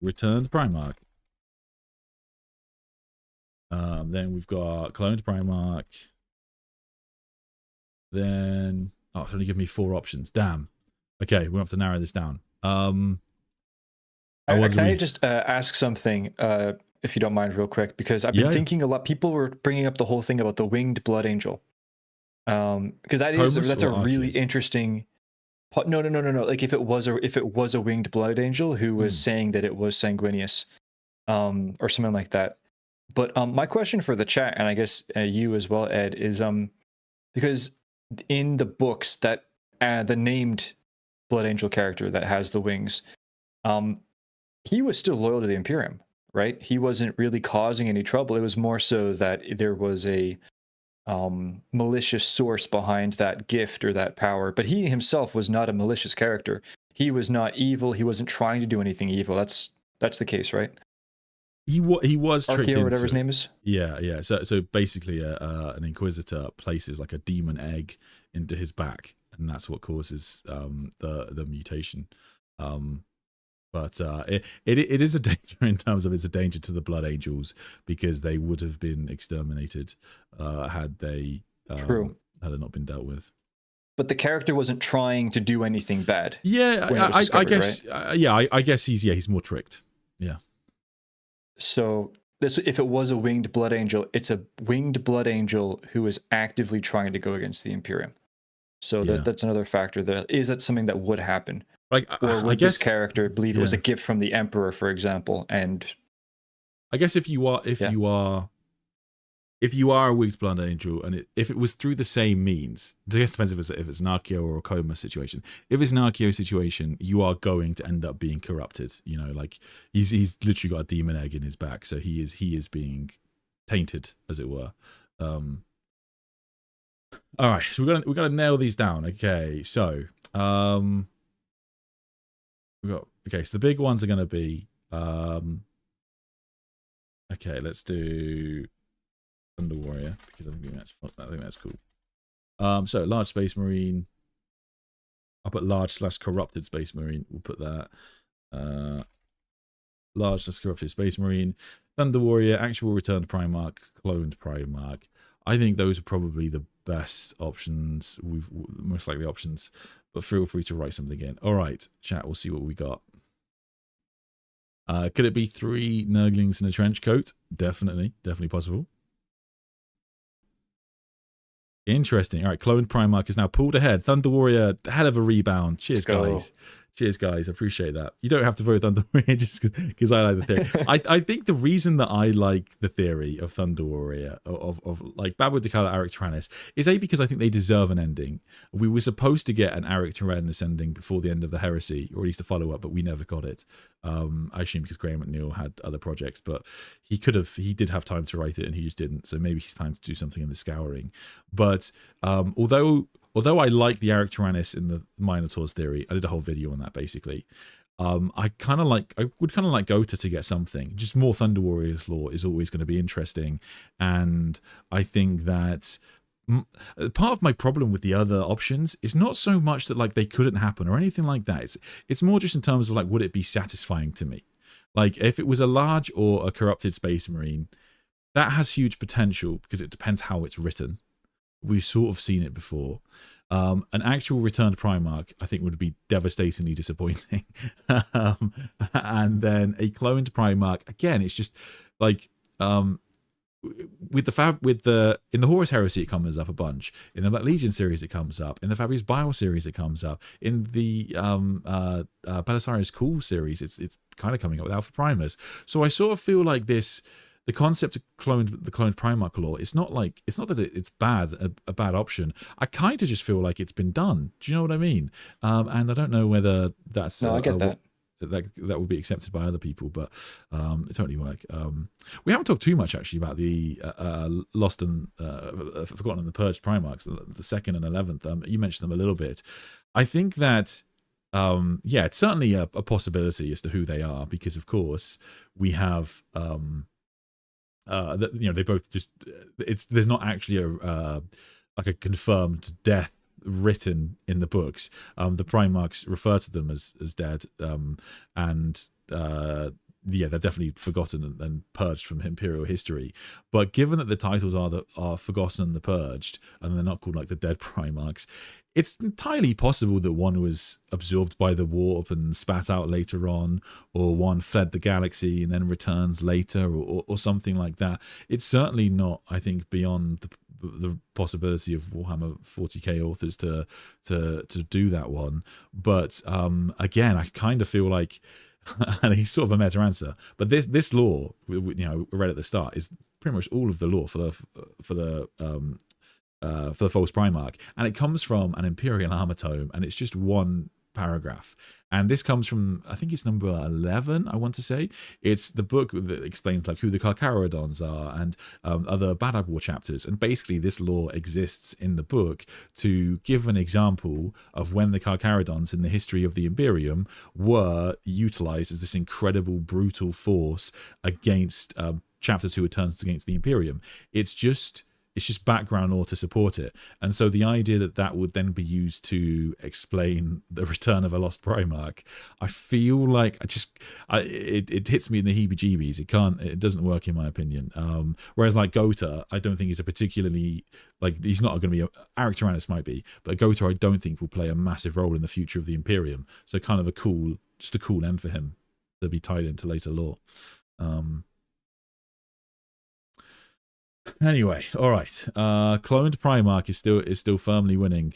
Returned Primarch. Then we've got Cloned Primarch. Then, oh, it's only given me 4 options. Damn. Okay, we'll have to narrow this down. Can I just ask something, if you don't mind, real quick? Because I've been thinking a lot. People were bringing up the whole thing about the Winged Blood Angel. Because that's a really interesting. No. Like if it was a Winged Blood Angel who was saying that it was sanguineous, or something like that. But my question for the chat, and I guess you as well, Ed, is because in the books that the named Blood Angel character that has the wings, he was still loyal to the Imperium, right? He wasn't really causing any trouble. It was more so that there was a malicious source behind that gift or that power. But he himself was not a malicious character. He was not evil. He wasn't trying to do anything evil. That's the case, right? He was tricked into, or whatever his name is. Yeah. So basically, an Inquisitor places like a demon egg into his back, and that's what causes the mutation. But it is a danger in terms of it's a danger to the Blood Angels, because they would have been exterminated had it not been dealt with. But the character wasn't trying to do anything bad. Yeah, I guess. Right? I guess he's more tricked. Yeah. So if it was a Winged Blood Angel, it's a Winged Blood Angel who is actively trying to go against the Imperium. So that's another factor. Is that something that would happen? Like, or would this character believe it was a gift from the Emperor, for example? And I guess if you are a Winged Blood Angel, and if it was through the same means, I guess it depends if it's an Archeo or a Coma situation. If it's an Archeo situation, you are going to end up being corrupted. You know, like he's literally got a demon egg in his back, so he is being tainted, as it were. All right, so we're gonna nail these down. Okay, so so the big ones are gonna be okay. Let's do Thunder Warrior, because I think that's fun. I think that's cool. So large Space Marine. I'll put large / corrupted Space Marine. We'll put that. Large / corrupted Space Marine. Thunder Warrior, actual returned Primarch, cloned Primarch. I think those are probably the best options. Most likely options, but feel free to write something in. All right, chat. We'll see what we got. Could it be 3 Nurglings in a trench coat? Definitely possible. Interesting. All right, cloned Primarch is now pulled ahead. Thunder Warrior, hell of a rebound. Cheers, guys. Cheers, guys. I appreciate that. You don't have to vote Thunder Warrior just because I like the theory. I think the reason that I like the theory of Thunder Warrior, of like Babu Dakala, Aric Tyrannus, is because I think they deserve an ending. We were supposed to get an Aric Tyrannus ending before the end of the Heresy, or at least a follow-up, but we never got it. I assume because Graham McNeil had other projects, but he did have time to write it and he just didn't. So maybe he's planning to do something in the Scouring. But although I like the Aric Tyrannus in the Minotaurs theory, I did a whole video on that basically. I would kind of like Gota to get something. Just more Thunder Warriors lore is always going to be interesting, and I think that part of my problem with the other options is not so much that like they couldn't happen or anything like that. It's more just in terms of like, would it be satisfying to me? Like if it was a large or a corrupted Space Marine, that has huge potential because it depends how it's written. we've sort of seen it before. An actual returned Primarch, I think, would be devastatingly disappointing. And then a cloned Primarch, again, it's just like with the in the Horus Heresy it comes up a bunch, in the Legion series it comes up, in the Fabius Bile series it comes up, in the Belisarius Cool series it's kind of coming up with Alpha Primus. So I sort of feel like this, the concept of the cloned Primarch lore, it's not that it's bad, a bad option. I kind of just feel like it's been done. Do you know what I mean? And I don't know whether that's No, I get that. that would be accepted by other people, but it totally work. We haven't talked too much actually about the Lost and Forgotten and the Purged Primarchs, the 2nd and 11th. You mentioned them a little bit. I think that yeah, it's certainly a possibility as to who they are, because of course we have you know, they both just, there's not actually a like a confirmed death written in the books. The Primarchs refer to them as dead, and yeah, they're definitely forgotten and purged from Imperial history. But given that the titles are Forgotten and the Purged, and they're not called like the Dead Primarchs, it's entirely possible that one was absorbed by the warp and spat out later on, or one fled the galaxy and then returns later, or something like that. It's certainly not, I think, beyond the possibility of Warhammer 40K authors to do that one. But again, I kind of feel like, and he's sort of a meta answer, but this lore, you know, we read at the start, is pretty much all of the lore for the False Primarch, and it comes from an Imperial Armor tome, and it's just one paragraph. And this comes from, I think it's number 11, I want to say. It's the book that explains like who the Carcharodons are and other Bad War chapters. And basically this lore exists in the book to give an example of when the Carcharodons in the history of the Imperium were utilized as this incredible brutal force against chapters who had turned against the Imperium. It's just background lore to support it. And so the idea that that would then be used to explain the return of a lost Primarch, I feel like it hits me in the heebie-jeebies. It doesn't work in my opinion. Whereas like Gota, I don't think he's a particularly, like, he's not going to be Eric Tyrannus might be, but Gota I don't think will play a massive role in the future of the Imperium. So kind of just a cool end for him to be tied into later lore. Anyway, all right. Cloned Primarch is still firmly winning.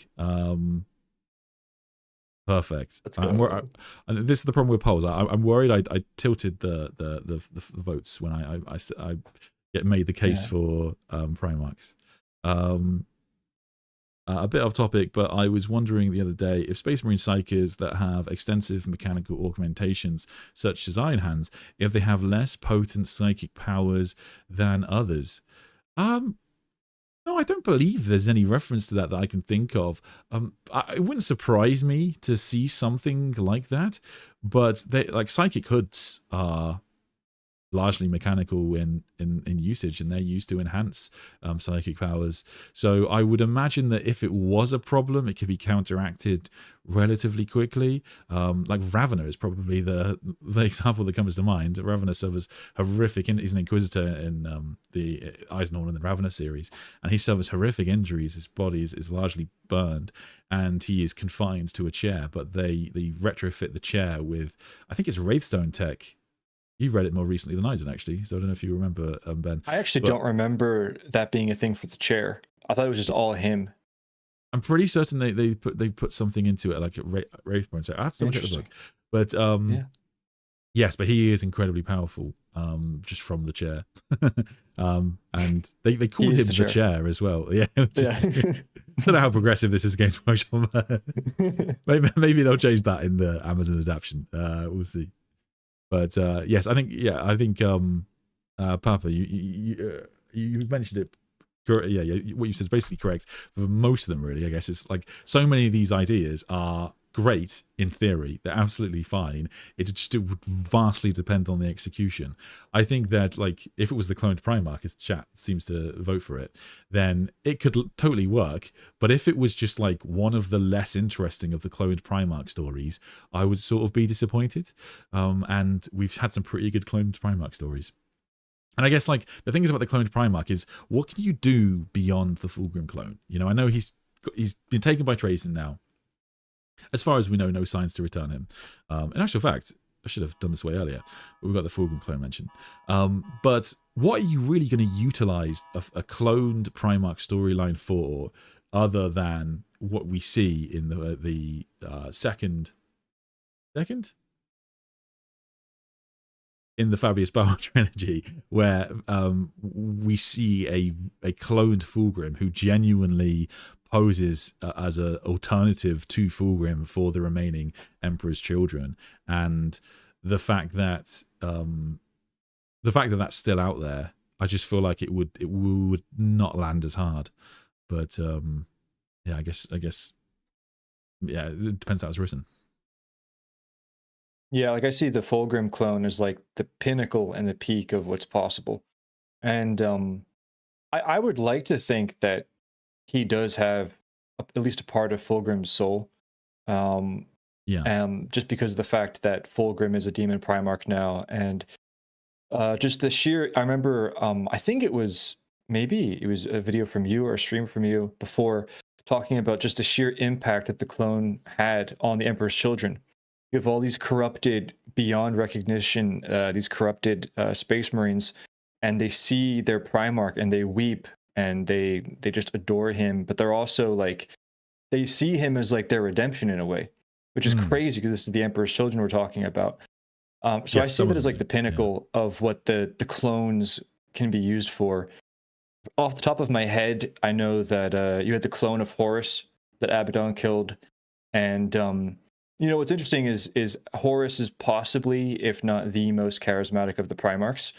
Perfect. And this is the problem with polls. I'm worried. I tilted the votes when I made the case for Primarchs. A bit off topic, but I was wondering the other day if Space Marine Psykers that have extensive mechanical augmentations, such as Iron Hands, if they have less potent psychic powers than others. No, I don't believe there's any reference to that I can think of. It wouldn't surprise me to see something like that, but they, like, psychic hoods are largely mechanical in usage, and they're used to enhance psychic powers. So I would imagine that if it was a problem, it could be counteracted relatively quickly. Like Ravener is probably the example that comes to mind. Ravener suffers horrific, he's an Inquisitor in the Eisenhorn and the Ravener series, and he suffers horrific injuries. His body is largely burned, and he is confined to a chair, but they retrofit the chair with, I think it's Wraithstone tech. You read it more recently than I did, actually, so I don't know if you remember, Ben. I actually don't remember that being a thing for the chair. I thought it was just all him. I'm pretty certain they put something into it, like a Wraithbone. So I have to look at the book. But yes, but he is incredibly powerful, just from the chair. And they call him the chair as well. Yeah. I don't know how progressive this is against Workshop. maybe they'll change that in the Amazon adaptation. We'll see. But yes, I think Papa, you mentioned it. Yeah, what you said is basically correct for most of them. Really, I guess it's like so many of these ideas are great in theory; they're absolutely fine. It would vastly depend on the execution. I think that, like, if it was the cloned Primarch, as chat seems to vote for it, then it could totally work. But if it was just like one of the less interesting of the cloned Primarch stories, I would sort of be disappointed. And we've had some pretty good cloned Primarch stories. And I guess like the thing is about the cloned Primarch is what can you do beyond the Fulgrim clone? You know, I know he's been taken by Trazen now. As far as we know, no signs to return him. In actual fact, I should have done this way earlier, but we've got the Fulgrim clone mentioned. But what are you really going to utilize a cloned Primarch storyline for, other than what we see in the second in the Fabius Bauer trilogy, where we see a cloned Fulgrim who genuinely poses as an alternative to Fulgrim for the remaining Emperor's children, and the fact that that's still out there, I just feel like it would not land as hard. But yeah, I guess yeah, it depends how it's written. Yeah, like I see the Fulgrim clone as like the pinnacle and the peak of what's possible. And I would like to think that he does have at least a part of Fulgrim's soul. Just because of the fact that Fulgrim is a demon Primarch now, and just the sheer, I remember, I think it was a video from you or a stream from you before, talking about just the sheer impact that the clone had on the Emperor's children. You have all these corrupted, beyond recognition, these corrupted Space Marines, and they see their Primarch and they weep and they just adore him. But they're also like, they see him as like their redemption in a way, which is crazy because this is the Emperor's children we're talking about. So I see that as like the pinnacle of what the clones can be used for. Off the top of my head, I know that you had the clone of Horus that Abaddon killed, and you know what's interesting is Horus is possibly, if not the most charismatic of the Primarchs,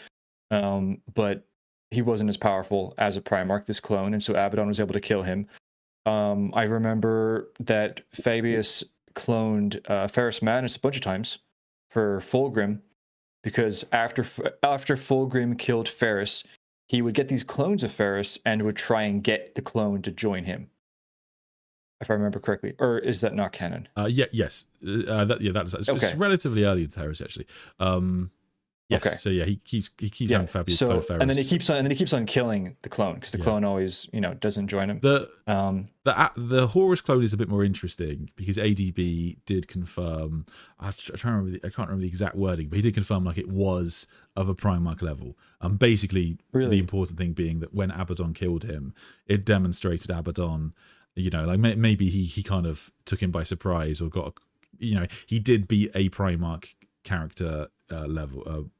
but he wasn't as powerful as a Primarch, this clone, and so Abaddon was able to kill him. I remember that Fabius cloned Ferrus Madness a bunch of times for Fulgrim, because after Fulgrim killed Ferrus, he would get these clones of Ferrus and would try and get the clone to join him, if I remember correctly. Or is that not canon? Yes. That is. It's relatively early in Terrace, actually. Yes. Okay. So yeah, he keeps having Fabius clone Ferrus, and then he keeps on killing the clone, because the clone always, you know, doesn't join him. The Horus clone is a bit more interesting because ADB did confirm. I can't remember the exact wording, but he did confirm like it was of a Primarch level. Basically, the important thing being that when Abaddon killed him, it demonstrated Abaddon. You know, like maybe he kind of took him by surprise, or got, you know, he did beat a Primarch character level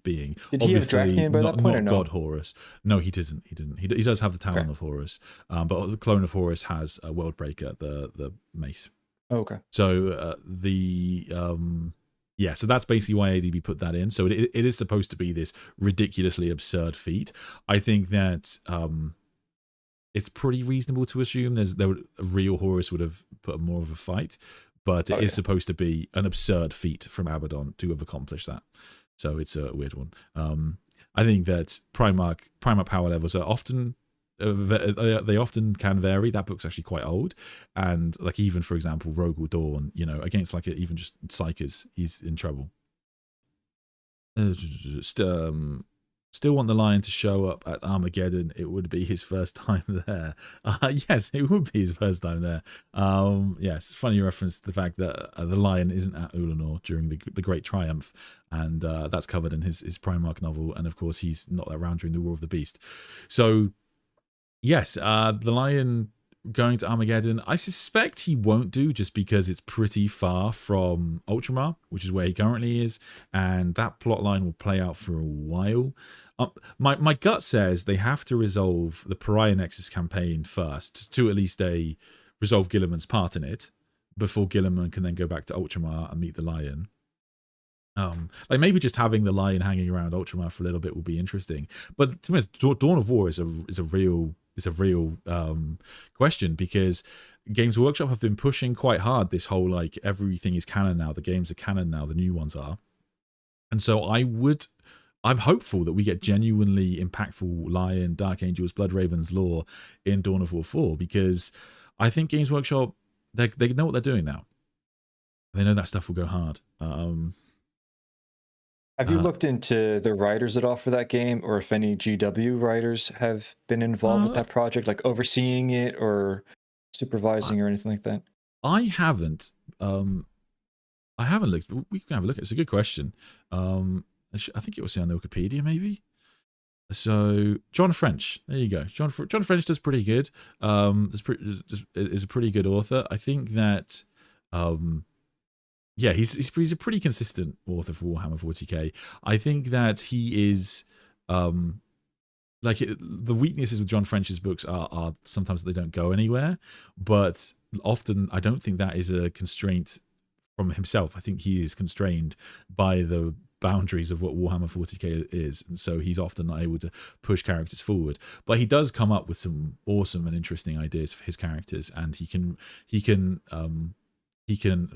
being. Did he have Draconian by that point, or no? God Horus. No, he didn't. He does have the Talon of Horus, but the clone of Horus has a Worldbreaker, the mace. Okay. So so that's basically why ADB put that in. So it is supposed to be this ridiculously absurd feat. I think that it's pretty reasonable to assume a real Horus would have put more of a fight, but it is supposed to be an absurd feat from Abaddon to have accomplished that. So it's a weird one. I think that Primarch power levels are often they often can vary. That book's actually quite old, and like even for example, Rogel Dawn, you know, against like even just Psykers, he's in trouble. Still want the Lion to show up at Armageddon. It would be his first time there. Yes, it would be his first time there. Yes, funny reference to the fact that the Lion isn't at Ulanor during the Great Triumph, and that's covered in his Primarch novel. And of course, he's not around during the War of the Beast. So, yes, the Lion going to Armageddon, I suspect he won't do, just because it's pretty far from Ultramar, which is where he currently is, and that plot line will play out for a while. My gut says they have to resolve the Pariah Nexus campaign first to at least resolve Gilliman's part in it before Gilliman can then go back to Ultramar and meet the Lion. Like maybe just having the Lion hanging around Ultramar for a little bit will be interesting. But to me, Dawn of War is a real question, because Games Workshop have been pushing quite hard this whole like everything is canon now, the games are canon now, the new ones are, and so I'm hopeful that we get genuinely impactful Lion, Dark Angels, Blood Ravens lore in Dawn of War 4, because I think Games Workshop, they know what they're doing now. They know that stuff will go hard. Have you looked into the writers at all for that game, or if any GW writers have been involved with Uh, that project, like overseeing it or I, supervising or anything like that? I haven't. I haven't looked, but we can have a look. It's a good question. I think it was on Wikipedia, maybe. So John French, there you go. John French does pretty good. Is a pretty good author. I think that, yeah, he's a pretty consistent author for Warhammer 40k. I think that he is, the weaknesses with John French's books are sometimes they don't go anywhere, but often I don't think that is a constraint from himself. I think he is constrained by the boundaries of what Warhammer 40k is, and so he's often not able to push characters forward. But he does come up with some awesome and interesting ideas for his characters, and he can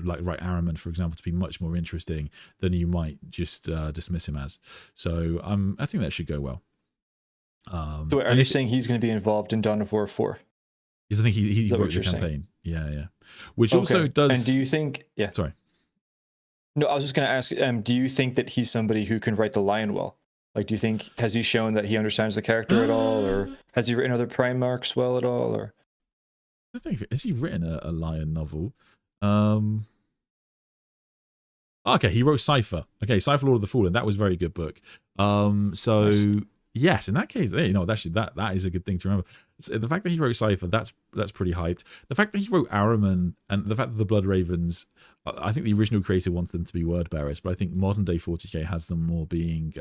like write Araman, for example, to be much more interesting than you might just dismiss him as. So I think that should go well. So are you saying he's going to be involved in Dawn of War 4? Because I think he wrote the campaign. Saying? Yeah. Which also does. And do you think? Yeah. Sorry. No, I was just going to ask. Do you think that he's somebody who can write the Lion well? Like, do you think has he shown that he understands the character at all, or has he written other Primarchs well at all, or? I don't think has he written a Lion novel? Okay, he wrote Cypher. Okay, Cypher Lord of the Fallen. That was a very good book. So. Nice. Yes, in that case, actually, that is a good thing to remember. So the fact that he wrote Cypher, that's pretty hyped. The fact that he wrote Araman, and the fact that the Blood Ravens, I think the original creator wanted them to be word bearers, but I think modern day 40k has them more being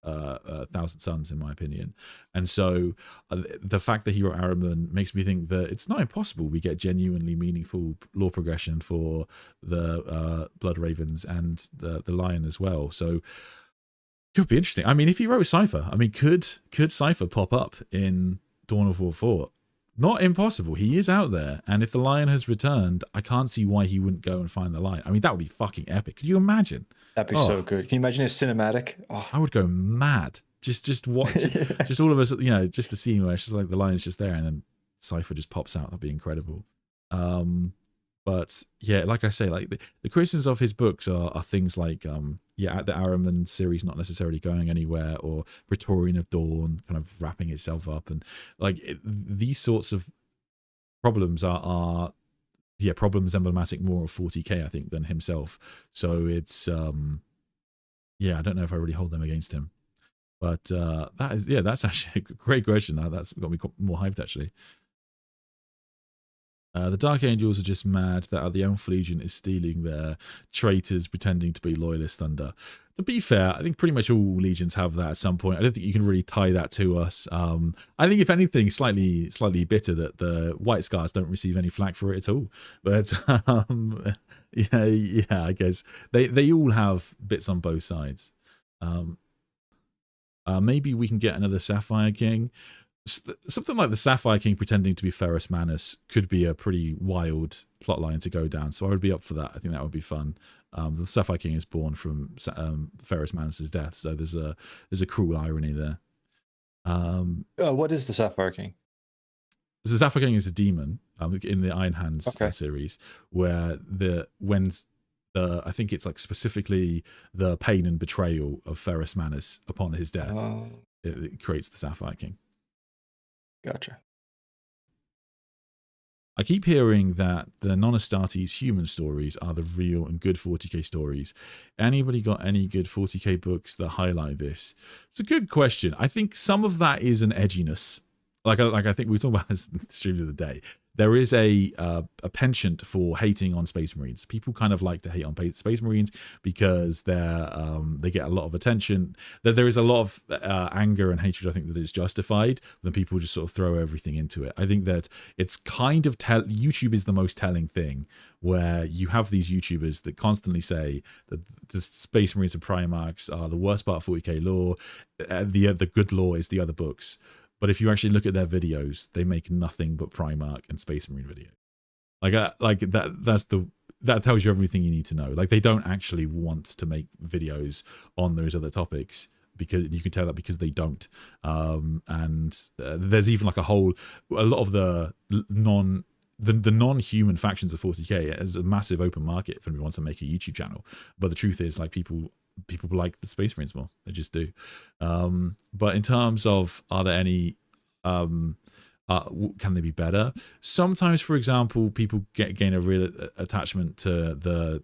Thousand Sons, in my opinion. And so the fact that he wrote Araman makes me think that it's not impossible we get genuinely meaningful lore progression for the Blood Ravens and the Lion as well. So. Could be interesting. I mean, if he wrote Cypher, I mean, could Cypher pop up in Dawn of War 4? Not impossible. He is out there, and if the Lion has returned, I can't see why he wouldn't go and find the Lion. I mean, that would be fucking epic. Could you imagine? That'd be so good. Can you imagine his cinematic? Oh. I would go mad. Just watch, just all of us, just to see where it's just like the Lion's just there, and then Cypher just pops out. That'd be incredible. But yeah, like I say, like the criticisms of his books are things like the Araman series not necessarily going anywhere, or Praetorian of Dawn kind of wrapping itself up, and like these sorts of problems are problems emblematic more of 40k, I think, than himself. So it's I don't know if I really hold them against him, but that's actually a great question. Now that's got me more hyped actually. The Dark Angels are just mad that the Elf Legion is stealing their traitors pretending to be loyalists under. To be fair, I think pretty much all legions have that at some point. I don't think you can really tie that to us. I think if anything, slightly bitter that the White Scars don't receive any flack for it at all. But I guess they all have bits on both sides. Maybe we can get another Sapphire King. Something like the Sapphire King pretending to be Ferrus Manus could be a pretty wild plotline to go down, so I would be up for that. I think that would be fun. The Sapphire King is born from Ferrus Manus's death, so there's a cruel irony there. What is the Sapphire King? So the Sapphire King is a demon in the Iron Hands series, where I think it's like specifically the pain and betrayal of Ferrus Manus upon his death. It creates the Sapphire King. Gotcha. I keep hearing that the non-Astartes human stories are the real and good 40k stories. Anybody got any good 40k books that highlight this? It's a good question. I think some of that is an edginess. Like I think we were talking about this in the stream the other day. There is a penchant for hating on Space Marines. People kind of like to hate on Space Marines because they get a lot of attention. There is a lot of anger and hatred, I think, that is justified. Then people just sort of throw everything into it. I think that it's kind of YouTube is the most telling thing, where you have these YouTubers that constantly say that the Space Marines and Primarchs are the worst part of 40k lore. The good lore is the other books. But if you actually look at their videos, they make nothing but Primarch and Space Marine videos. That tells you everything you need to know. Like, they don't actually want to make videos on those other topics, because you can tell that because they don't. There's even like a lot of the non-human factions of 40k is a massive open market for anyone who wants to make a YouTube channel. But the truth is, like, people people like the Space Marines more. They just do. But in terms of, are there any can they be better? Sometimes, for example, people gain a real attachment to the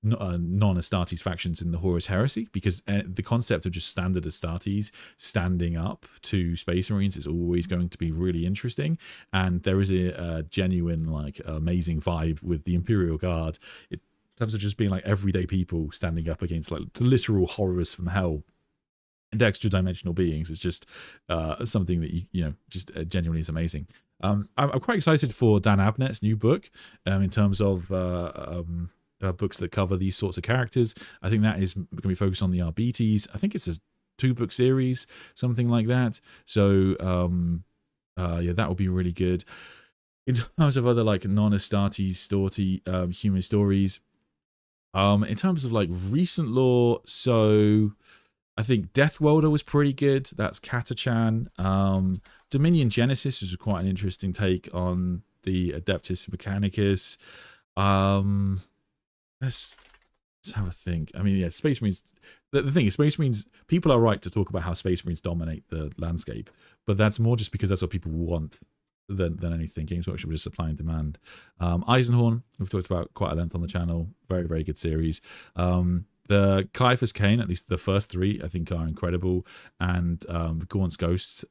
non-Astartes factions in the Horus Heresy, because the concept of just standard Astartes standing up to Space Marines is always going to be really interesting, and there is a genuine, like, amazing vibe with the Imperial Guard in terms of just being like everyday people standing up against like literal horrors from hell and extra dimensional beings. Is just something that you know just genuinely is amazing. I'm quite excited for Dan Abnett's new book in terms of books that cover these sorts of characters. I think that is going to be focused on the RBTs. I think it's a 2-book series, something like that. So yeah, that will be really good. In terms of other like non-Astartes human stories, in terms of like recent lore, so I think Death Welder was pretty good. That's Katachan. Dominion Genesis was quite an interesting take on the Adeptus Mechanicus. Let's have a think. I mean, yeah, Space Marines. The thing is, Space Marines, people are right to talk about how Space Marines dominate the landscape, but that's more just because that's what people want than anything. Games Workshop is supply and demand. Eisenhorn, we've talked about quite a length on the channel. Very, very good series. The Caiaphas Cain, at least the first 3, I think are incredible. And Gaunt's Ghosts,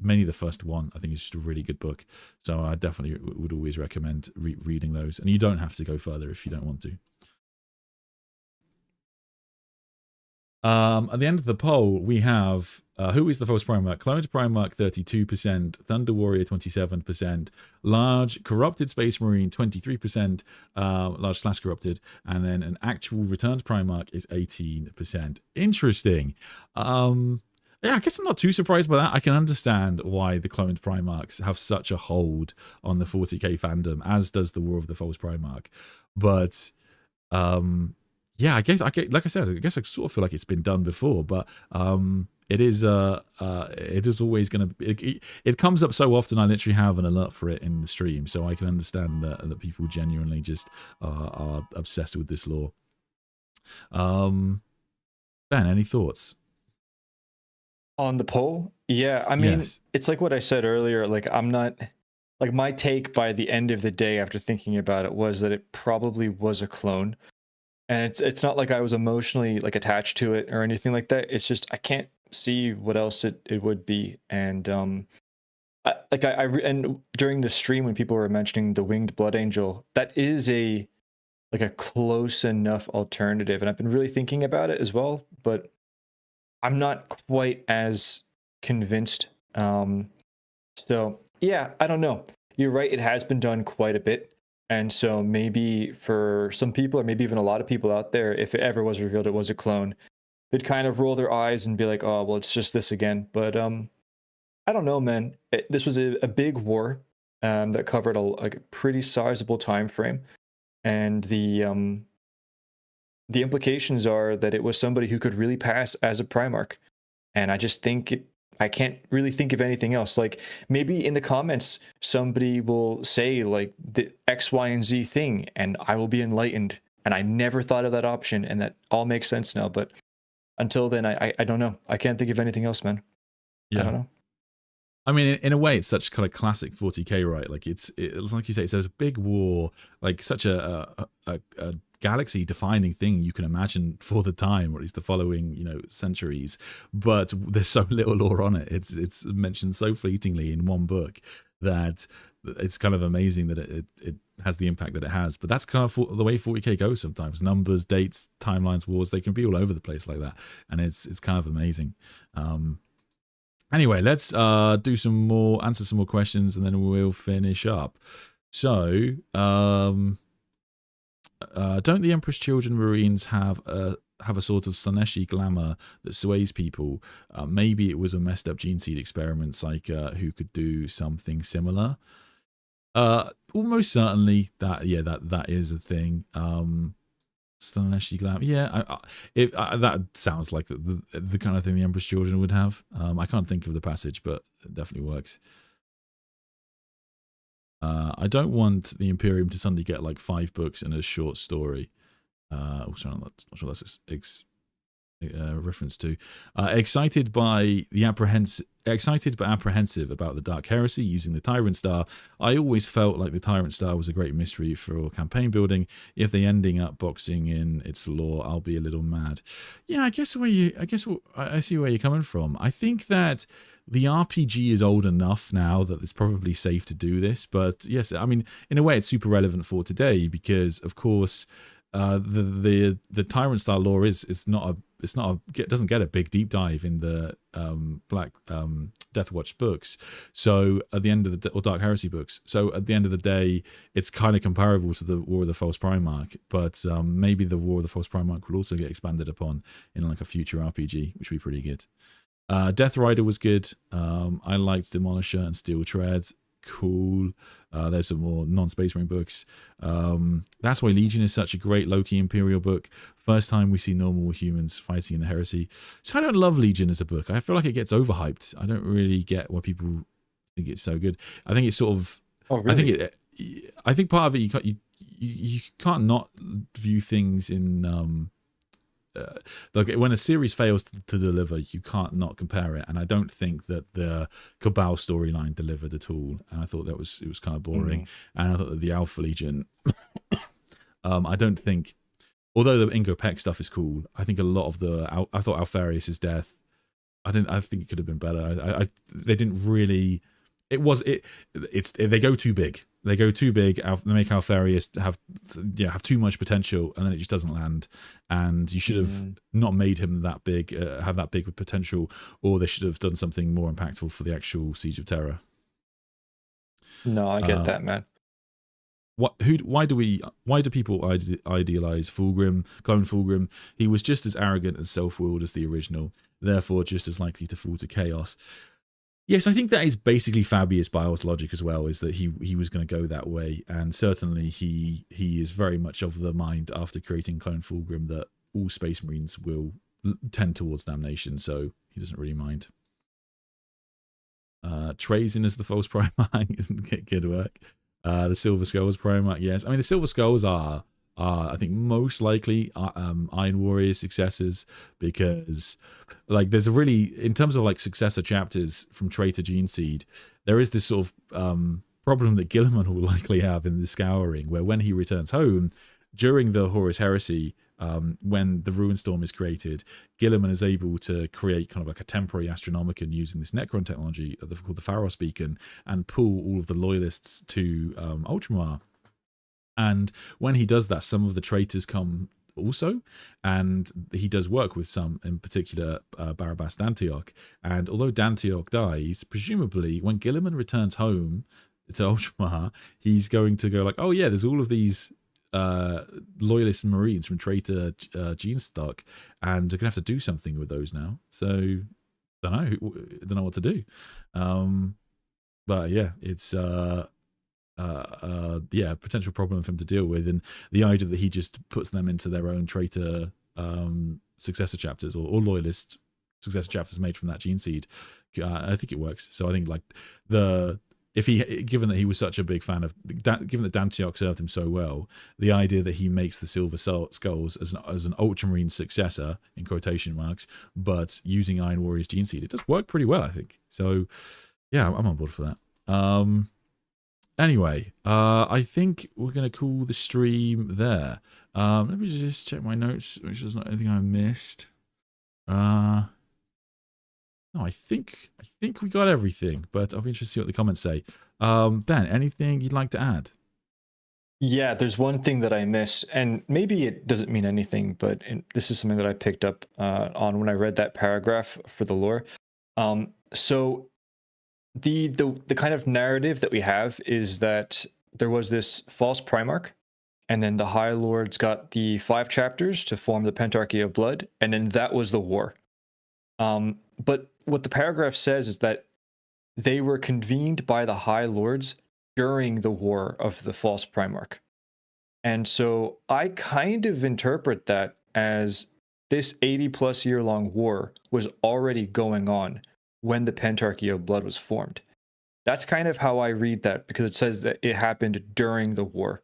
mainly the first one, I think is just a really good book. So I definitely would always recommend reading those. And you don't have to go further if you don't want to. At the end of the poll, we have who is the false Primarch? Cloned Primarch 32%, Thunder Warrior 27%, Large Corrupted Space Marine 23%, Large / Corrupted, and then an actual returned Primarch is 18%. Interesting. Yeah, I guess I'm not too surprised by that. I can understand why the cloned Primarchs have such a hold on the 40k fandom, as does the War of the False Primarch. But yeah, I guess like I said, I guess I sort of feel like it's been done before, but it is always going to. It comes up so often. I literally have an alert for it in the stream, so I can understand that people genuinely just are obsessed with this lore. Ben, any thoughts on the poll? Yeah, I mean, Yes. It's like what I said earlier. Like, I'm not like, my take by the end of the day after thinking about it was that it probably was a clone. And it's not like I was emotionally like attached to it or anything like that. It's just I can't see what else it would be. And and during the stream when people were mentioning the Winged Blood Angel, that is a close enough alternative. And I've been really thinking about it as well, but I'm not quite as convinced. So yeah, I don't know. You're right, it has been done quite a bit. And so maybe for some people, or maybe even a lot of people out there, if it ever was revealed it was a clone, they'd kind of roll their eyes and be like, oh, well, it's just this again. But I don't know, man. This was a big war that covered a pretty sizable time frame. And the implications are that it was somebody who could really pass as a Primarch. And I just think I can't really think of anything else. Like, maybe in the comments, somebody will say like the X, Y, and Z thing, and I will be enlightened. And I never thought of that option, and that all makes sense now. But until then, I don't know. I can't think of anything else, man. Yeah. I don't know. I mean, in a way, it's such kind of classic 40k, right? Like it's like you say, it's a big war, like such a galaxy-defining thing you can imagine for the time, or at least the following, centuries. But there's so little lore on it. It's mentioned so fleetingly in one book that it's kind of amazing that it has the impact that it has. But that's kind of the way 40k goes sometimes. Numbers, dates, timelines, wars, they can be all over the place like that, and it's kind of amazing. Anyway, let's answer some more questions, and then we'll finish up. So, don't the Emperor's Children Marines have a sort of Slaneshi glamour that sways people? Maybe it was a messed up gene seed experiment psyker who could do something similar. Almost certainly that is a thing. Slaneshi glamour, yeah. That sounds like the kind of thing the Emperor's Children would have. I can't think of the passage, but it definitely works. I don't want the Imperium to suddenly get like 5 books and a short story. Also, I'm not sure that's reference to. Excited but apprehensive about the Dark Heresy using the Tyrant Star. I always felt like the Tyrant Star was a great mystery for campaign building. If they ending up boxing in its lore, I'll be a little mad. Yeah, I see where you're coming from. I think that the RPG is old enough now that it's probably safe to do this. But yes, I mean, in a way, it's super relevant for today because, of course, the Tyrant Star lore doesn't get a big deep dive in the Black Death Watch books. So at the end of or Dark Heresy books. So at the end of the day, it's kind of comparable to the War of the False Primarch, but maybe the War of the False Primarch will also get expanded upon in like a future RPG, which would be pretty good. Death Rider was good. I liked Demolisher and Steel Tread. Cool. There's some more non-Space Marine books. That's why Legion is such a great Loki Imperial book. First time we see normal humans fighting in the heresy. So I don't love Legion as a book. I feel like it gets overhyped. I don't really get why people think it's so good. I think it's sort of. Oh, really? I think part of it you can't not view things in. Like when a series fails to deliver, you can't not compare it, and I don't think that the Cabal storyline delivered at all. And I thought it was kind of boring. And I thought that the Alpha Legion, I don't think, although the Ingo Peck stuff is cool, I think a lot of I thought Alfarius's death, I think it could have been better. They didn't really. They go too big. They go too big. They make Alfarius have too much potential, and then it just doesn't land. And you should have not made him that big, have that big potential, or they should have done something more impactful for the actual Siege of Terra. No, I get that, man. Why do people idealize Fulgrim, clone Fulgrim? He was just as arrogant and self-willed as the original, therefore just as likely to fall to chaos. Yes, I think that is basically Fabius Bile's logic as well, is that he was going to go that way. And certainly he is very much of the mind after creating Clone Fulgrim that all Space Marines will tend towards damnation, so he doesn't really mind. Trazyn as the False Primarch isn't good work. The Silver Skulls Primarch, yes. I mean, the Silver Skulls are I think most likely Iron Warrior's successors, because like there's a really, in terms of like successor chapters from Traitor Gene Seed, there is this sort of problem that Guilliman will likely have in the Scouring, where when he returns home during the Horus Heresy, when the Ruin Storm is created, Guilliman is able to create kind of like a temporary Astronomicon using this Necron technology called the Pharos Beacon, and pull all of the loyalists to Ultramar. And when he does that, some of the traitors come also, and he does work with some, in particular Barabbas Dantioch. And although Dantioch dies, presumably when Guilliman returns home to Ultramar, he's going to go like, oh yeah, there's all of these loyalist Marines from traitor gene stock, and they're gonna have to do something with those now. So don't know what to do. But yeah, it's potential problem for him to deal with, and the idea that he just puts them into their own traitor successor chapters or loyalist successor chapters made from that gene seed, I think it works. So I think like given that he was such a big fan of, given that Dantioch served him so well, the idea that he makes the Silver Skulls as an Ultramarine successor in quotation marks, but using Iron Warrior's gene seed, it does work pretty well, I think. So yeah, I'm on board for that. Anyway, I think we're going to call the stream there. Let me just check my notes, make sure there's not anything I missed. No, I think we got everything, but I'll be interested to see what the comments say. Ben, anything you'd like to add? Yeah, there's one thing that I miss, and maybe it doesn't mean anything, but this is something that I picked up on when I read that paragraph for the lore. So the kind of narrative that we have is that there was this false Primarch, and then the High Lords got the 5 chapters to form the Pentarchy of Blood, and then that was the war. But what the paragraph says is that they were convened by the High Lords during the war of the false Primarch. And so I kind of interpret that as this 80+ year long war was already going on when the Pentarchy of Blood was formed. That's kind of how I read that, because it says that it happened during the war.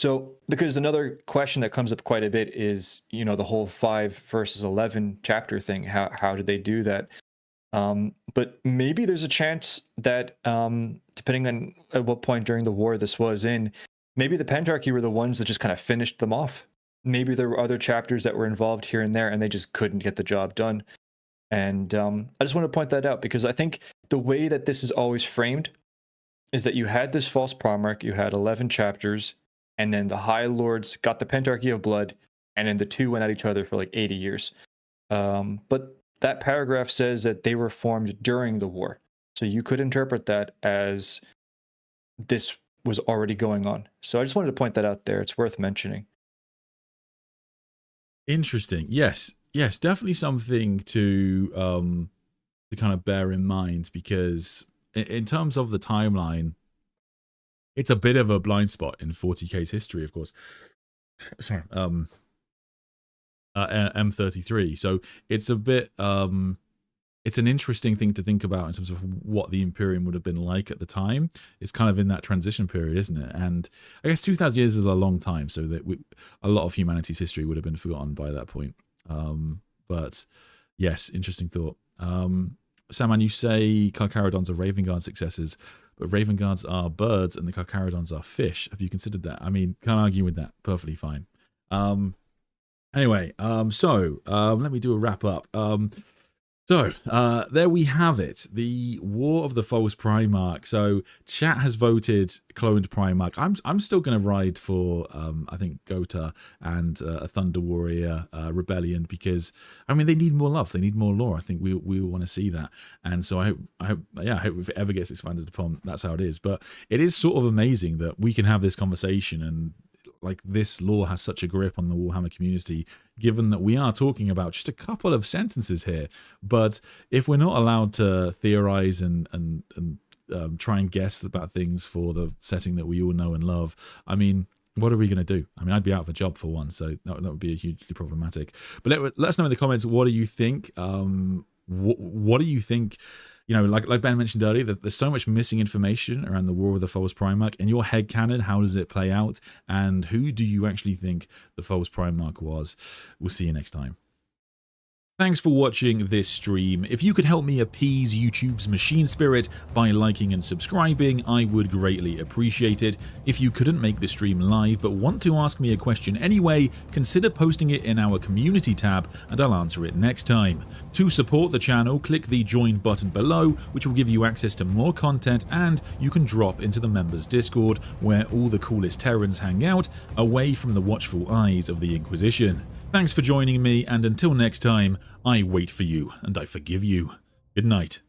So, because another question that comes up quite a bit is, the whole 5 versus 11 chapter thing. How did they do that? But maybe there's a chance that, depending on at what point during the war this was in, maybe the Pentarchy were the ones that just kind of finished them off. Maybe there were other chapters that were involved here and there, and they just couldn't get the job done. And I just want to point that out, because I think the way that this is always framed is that you had this false Primarch, you had 11 chapters, and then the High Lords got the Pentarchy of Blood, and then the two went at each other for like 80 years. But that paragraph says that they were formed during the war. So you could interpret that as this was already going on. So I just wanted to point that out there. It's worth mentioning. Interesting. Yes, definitely something to kind of bear in mind, because in terms of the timeline, it's a bit of a blind spot in 40K's history, of course. Sorry, M33. So it's a bit, it's an interesting thing to think about in terms of what the Imperium would have been like at the time. It's kind of in that transition period, isn't it? And I guess 2,000 years is a long time, so that a lot of humanity's history would have been forgotten by that point. But yes, interesting thought. Sandman, you say Carcharodons are Raven Guard successors, but Raven Guards are birds and the Carcharodons are fish. Have you considered that? I mean, can't argue with that. Perfectly fine. Anyway, let me do a wrap up. There we have it, the War of the False Primarch. So chat has voted cloned Primarch. I'm still going to ride for I think Gota and a Thunder Warrior Rebellion, because I mean they need more love, they need more lore. I think we want to see that, and so I hope if it ever gets expanded upon, that's how it is. But it is sort of amazing that we can have this conversation, and like this lore has such a grip on the Warhammer community, given that we are talking about just a couple of sentences here. But if we're not allowed to theorize and try and guess about things for the setting that we all know and love, I mean, what are we going to do? I mean, I'd be out of a job for one, so that would be hugely problematic. But let us know in the comments, what do you think? What do you think? You know, like Ben mentioned earlier, that there's so much missing information around the War of the False Primarch. In your headcanon, how does it play out? And who do you actually think the False Primarch was? We'll see you next time. Thanks for watching this stream. If you could help me appease YouTube's machine spirit by liking and subscribing, I would greatly appreciate it. If you couldn't make the stream live but want to ask me a question anyway, consider posting it in our community tab and I'll answer it next time. To support the channel, click the join button below, which will give you access to more content, and you can drop into the members Discord, where all the coolest Terrans hang out, away from the watchful eyes of the Inquisition. Thanks for joining me, and until next time, I wait for you and I forgive you. Good night.